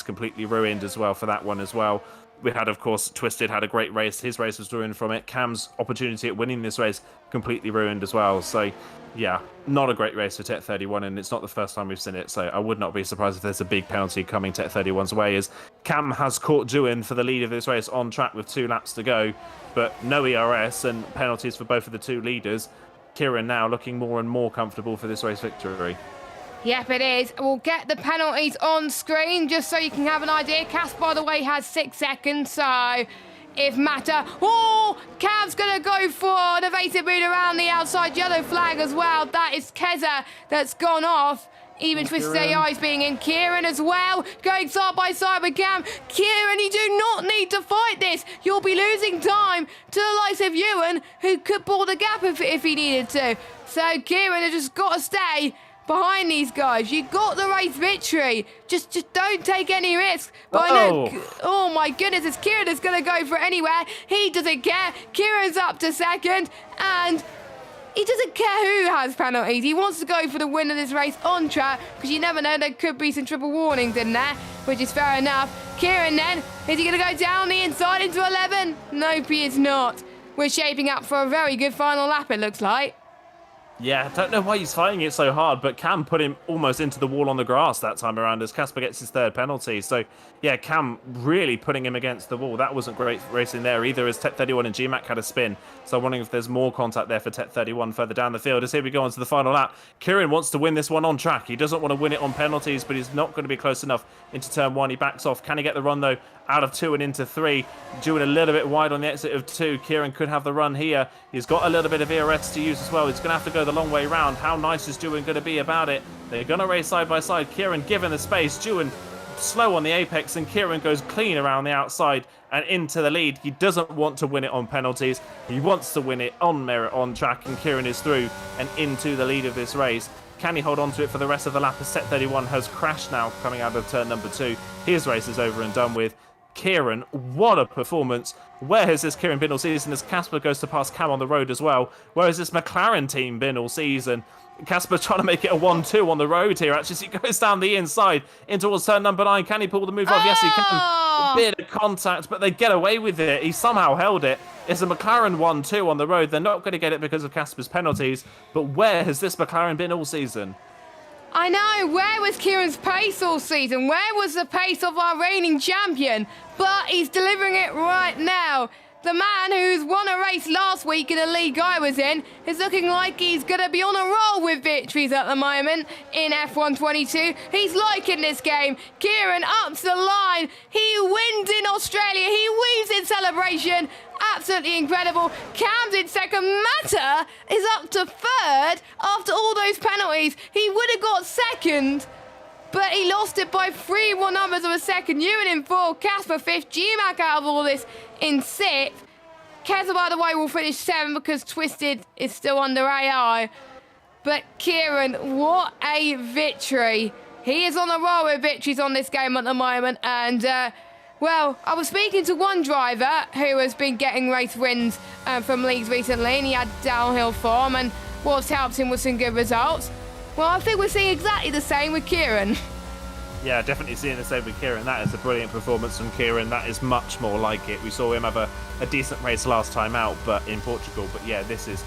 completely ruined as well for that one as well. We had, of course, Twisted had a great race. His race was ruined from it. Cam's opportunity at winning this race completely ruined as well. So, yeah, not a great race for Tech 31, and it's not the first time we've seen it. So I would not be surprised if there's a big penalty coming Tech 31's way, as Cam has caught Dewin for the lead of this race on track with 2 laps to go, but no ERS and penalties for both of the 2 leaders. Kieran now looking more and more comfortable for this race victory. Yep, it is. We'll get the penalties on screen just so you can have an idea. Cass, by the way, has 6 seconds, so if Matter... Oh, Cav's going to go for an evasive move around the outside yellow flag as well. That is Keza that's gone off. Even Twisted AI is being in. Kieran as well, going side by side with Cam. Kieran, you do not need to fight this. You'll be losing time to the likes of Ewan, who could pull the gap if he needed to. So Kieran has just got to stay behind these guys. You got the race victory. Just don't take any risks. But I know, oh my goodness, it's Kieran that's going to go for it anywhere. He doesn't care. Kieran's up to second, and he doesn't care who has penalties. He wants to go for the win of this race on track, because you never know, there could be some triple warnings in there, which is fair enough. Kieran then, is he going to go down the inside into 11? Nope, he is not. We're shaping up for a very good final lap, it looks like. Yeah, I don't know why he's fighting it so hard, but Cam put him almost into the wall on the grass that time around as Casper gets his 3rd penalty. So, yeah, Cam really putting him against the wall. That wasn't great racing there either, as Tech 31 and GMAC had a spin. So I'm wondering if there's more contact there for Tech 31 further down the field. As here we go on to the final lap. Kieran wants to win this one on track. He doesn't want to win it on penalties, but he's not going to be close enough into turn 1. He backs off. Can he get the run, though, out of 2 and into 3? Doing a little bit wide on the exit of 2. Kieran could have the run here. He's got a little bit of ERS to use as well. He's going to have to go the long way round. How nice is Dewin going to be about it? They're going to race side by side. Kieran given the space. Dewin slow on the apex, and Kieran goes clean around the outside and into the lead. He doesn't want to win it on penalties. He wants to win it on merit on track, and Kieran is through and into the lead of this race. Can he hold on to it for the rest of the lap as Tech 31 has crashed now coming out of turn number 2? His race is over and done with. Kieran, what a performance. Where has this Kieran been all season as Casper goes to pass Cam on the road as well? Where has this McLaren team been all season? Casper trying to make it a 1-2 on the road here. Actually, he goes down the inside in towards turn number 9. Can he pull the move off? Yes, he can. A bit of contact, but they get away with it. He somehow held it. It's a McLaren 1-2 on the road. They're not going to get it because of Casper's penalties. But where has this McLaren been all season? I know, where was Kieran's pace all season? Where was the pace of our reigning champion? But he's delivering it right now. The man who's won a race last week in a league I was in is looking like he's going to be on a roll with victories at the moment in F1 22. He's liking this game. Kieran ups the line. He wins in Australia. He weaves in celebration. Absolutely incredible. Cam's in second. Mata is up to third after all those penalties. He would have got second, but he lost it by 3 more numbers of a second. Ewan in 4th, Casper 5th, G-Mac out of all this in 6th. Keza, by the way, will finish 7th because Twisted is still under AI. But Kieran, what a victory. He is on a roll with victories on this game at the moment. And, well, I was speaking to one driver who has been getting race wins from leagues recently, and he had downhill form, and what's helped him with some good results. Well, I think we're seeing exactly the same with Kieran. Yeah, definitely seeing the same with Kieran. That is a brilliant performance from Kieran. That is much more like it. We saw him have a decent race last time out, but in Portugal. But yeah, this is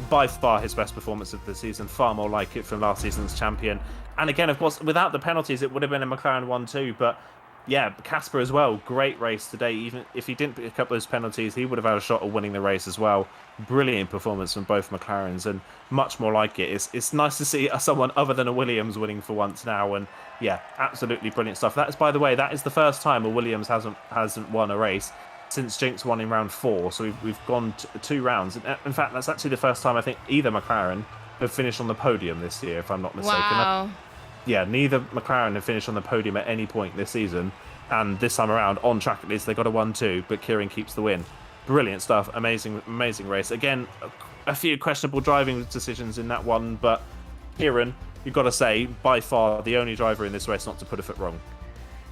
by far his best performance of the season. Far more like it from last season's champion. And again, of course, without the penalties, it would have been a McLaren 1-2. But yeah, Casper as well. Great race today. Even if he didn't pick up those penalties, he would have had a shot at winning the race as well. Brilliant performance from both McLarens, and much more like it. It's nice to see someone other than a Williams winning for once now, and yeah, absolutely brilliant stuff. That is, by the way, that is the first time a Williams hasn't won a race since Jinx won in round 4. So we've gone 2 rounds. In fact, that's actually the first time I think either McLaren have finished on the podium this year, if I'm not mistaken. Wow. Yeah, neither McLaren have finished on the podium at any point this season, and this time around, on track at least, they got a 1-2, but Kieran keeps the win. Brilliant stuff. Amazing race. Again, a few questionable driving decisions in that one, but Kieran, you've got to say, by far the only driver in this race not to put a foot wrong.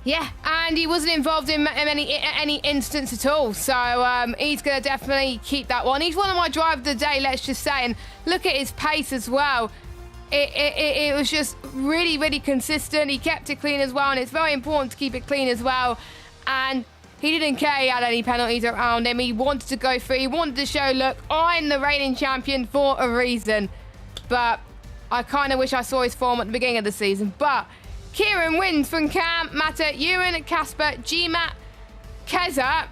Yeah, and he wasn't involved in any instance at all, so he's going to definitely keep that one. He's one of my drivers of the day, let's just say, and look at his pace as well. It was just really, really consistent. He kept it clean as well, and it's very important to keep it clean as well. And he didn't care he had any penalties around him. He wanted to go through. He wanted to show, look, I'm the reigning champion for a reason. But I kind of wish I saw his form at the beginning of the season. But Kieran wins from Cam, Mata, Ewan, Casper, G-Matt, Keza.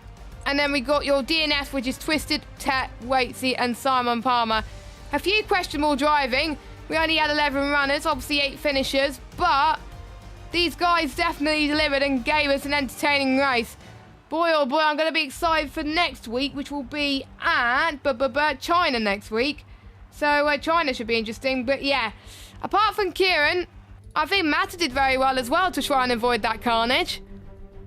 And then we got your DNF, which is Twisted, Tet, Waitsy, and Simon Palmer. A few questionable driving. We only had 11 runners, obviously 8 finishers, but these guys definitely delivered and gave us an entertaining race. Boy, oh boy, I'm going to be excited for next week, which will be at China next week. So China should be interesting, but yeah. Apart from Kieran, I think Mata did very well as well to try and avoid that carnage.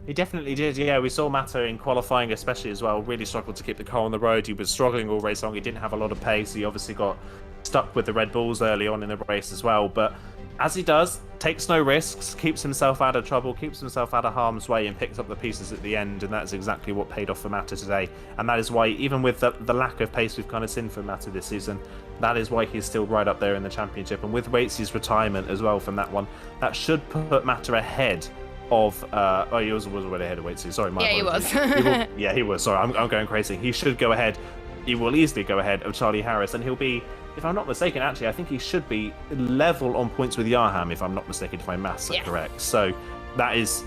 He definitely did, yeah. We saw Mata in qualifying especially as well. Really struggled to keep the car on the road. He was struggling all race long. He didn't have a lot of pace. He obviously got stuck with the Red Bulls early on in the race as well. But as he does, takes no risks, keeps himself out of trouble, keeps himself out of harm's way, and picks up the pieces at the end. And that's exactly what paid off for Mata today. And that is why, even with the lack of pace we've kind of seen from Mata this season, that is why he's still right up there in the championship. And with Waitsy's retirement as well from that one, that should put Mata ahead of he was already ahead of Waitsy. Sorry, my apologies. He was. Yeah, he was. Sorry, I'm going crazy. He should go ahead. He will easily go ahead of Charlie Harris, and he'll be, if I'm not mistaken, actually, I think he should be level on points with Yarham, if I'm not mistaken, if my maths are correct. So that is,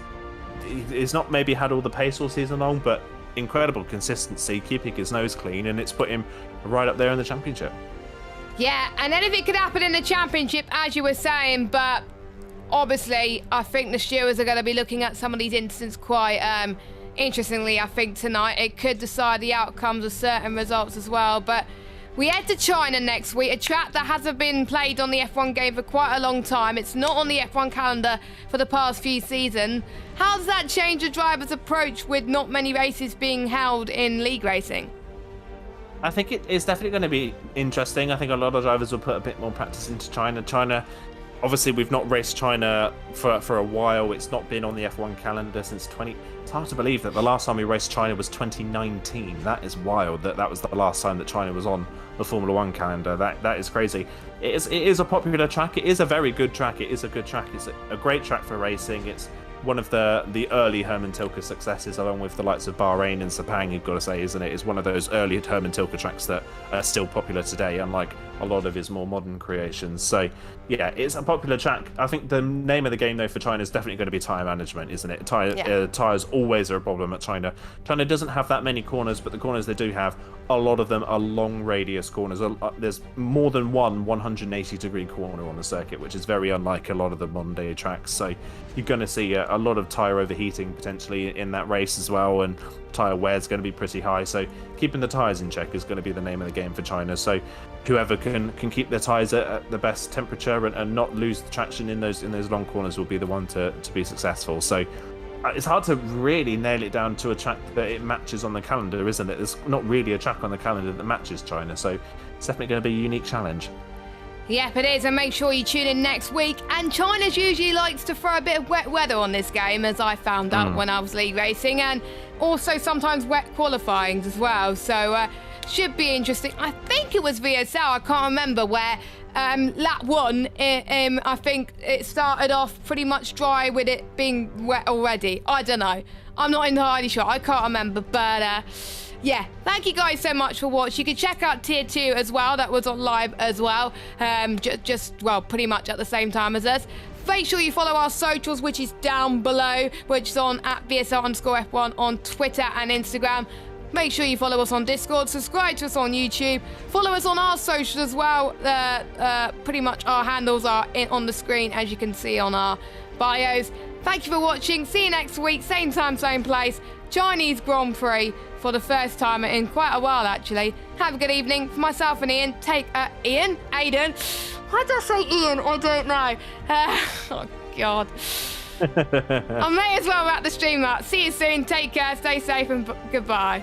he's not maybe had all the pace all season long, but incredible consistency, keeping his nose clean, and it's put him right up there in the championship. Yeah, and anything could happen in the championship, as you were saying, but obviously, I think the stewards are going to be looking at some of these incidents quite interestingly. I think tonight it could decide the outcomes of certain results as well. But we head to China next week, a track that hasn't been played on the F1 game for quite a long time. It's not on the F1 calendar for the past few seasons. How does that change the driver's approach with not many races being held in league racing? I think it is definitely going to be interesting. I think a lot of drivers will put a bit more practice into China. China Obviously, we've not raced China for a while. It's not been on the F1 calendar since 20. It's hard to believe that the last time we raced China was 2019. That is wild. That was the last time that China was on the Formula One calendar. That is crazy. It is a popular track. It is a very good track. It is a good track. It's a great track for racing. It's one of the early Herman Tilke successes, along with the likes of Bahrain and Sepang, you've got to say, isn't it? It's one of those early Herman Tilke tracks that are still popular today, unlike a lot of his more modern creations. So, yeah, it's a popular track. I think the name of the game, though, for China is definitely going to be tyre management, isn't it? Tyres always are a problem at China. China doesn't have that many corners, but the corners they do have, a lot of them are long radius corners. There's more than one 180-degree corner on the circuit, which is very unlike a lot of the modern-day tracks. So you're going to see a lot of tyre overheating potentially in that race as well, and tyre wear is going to be pretty high. So keeping the tyres in check is going to be the name of the game for China. So whoever can keep their tyres at the best temperature and not lose the traction in those long corners will be the one to be successful. So it's hard to really nail it down to a track that it matches on the calendar, isn't it? There's not really a track on the calendar that matches China, so it's definitely going to be a unique challenge. Yep, it is, and make sure you tune in next week. And China's usually likes to throw a bit of wet weather on this game, as I found out when I was league racing, and also sometimes wet qualifying as well. So should be interesting. I think it was VSL, I can't remember, where lap 1, I think it started off pretty much dry with it being wet already. I don't know. I'm not entirely sure. I can't remember, but yeah, thank you guys so much for watching. You can check out Tier 2 as well. That was on live as well. Well, pretty much at the same time as us. Make sure you follow our socials, which is down below, which is on @VSL_F1 on Twitter and Instagram. Make sure you follow us on Discord, subscribe to us on YouTube, follow us on our socials as well. Pretty much our handles are on the screen, as you can see on our bios. Thank you for watching. See you next week, same time, same place. Chinese Grand Prix for the first time in quite a while, actually. Have a good evening. For myself and Ian, Aiden. Why did I say Ian? I don't know. Oh, God. I may as well wrap the stream up. See you soon. Take care. Stay safe and goodbye.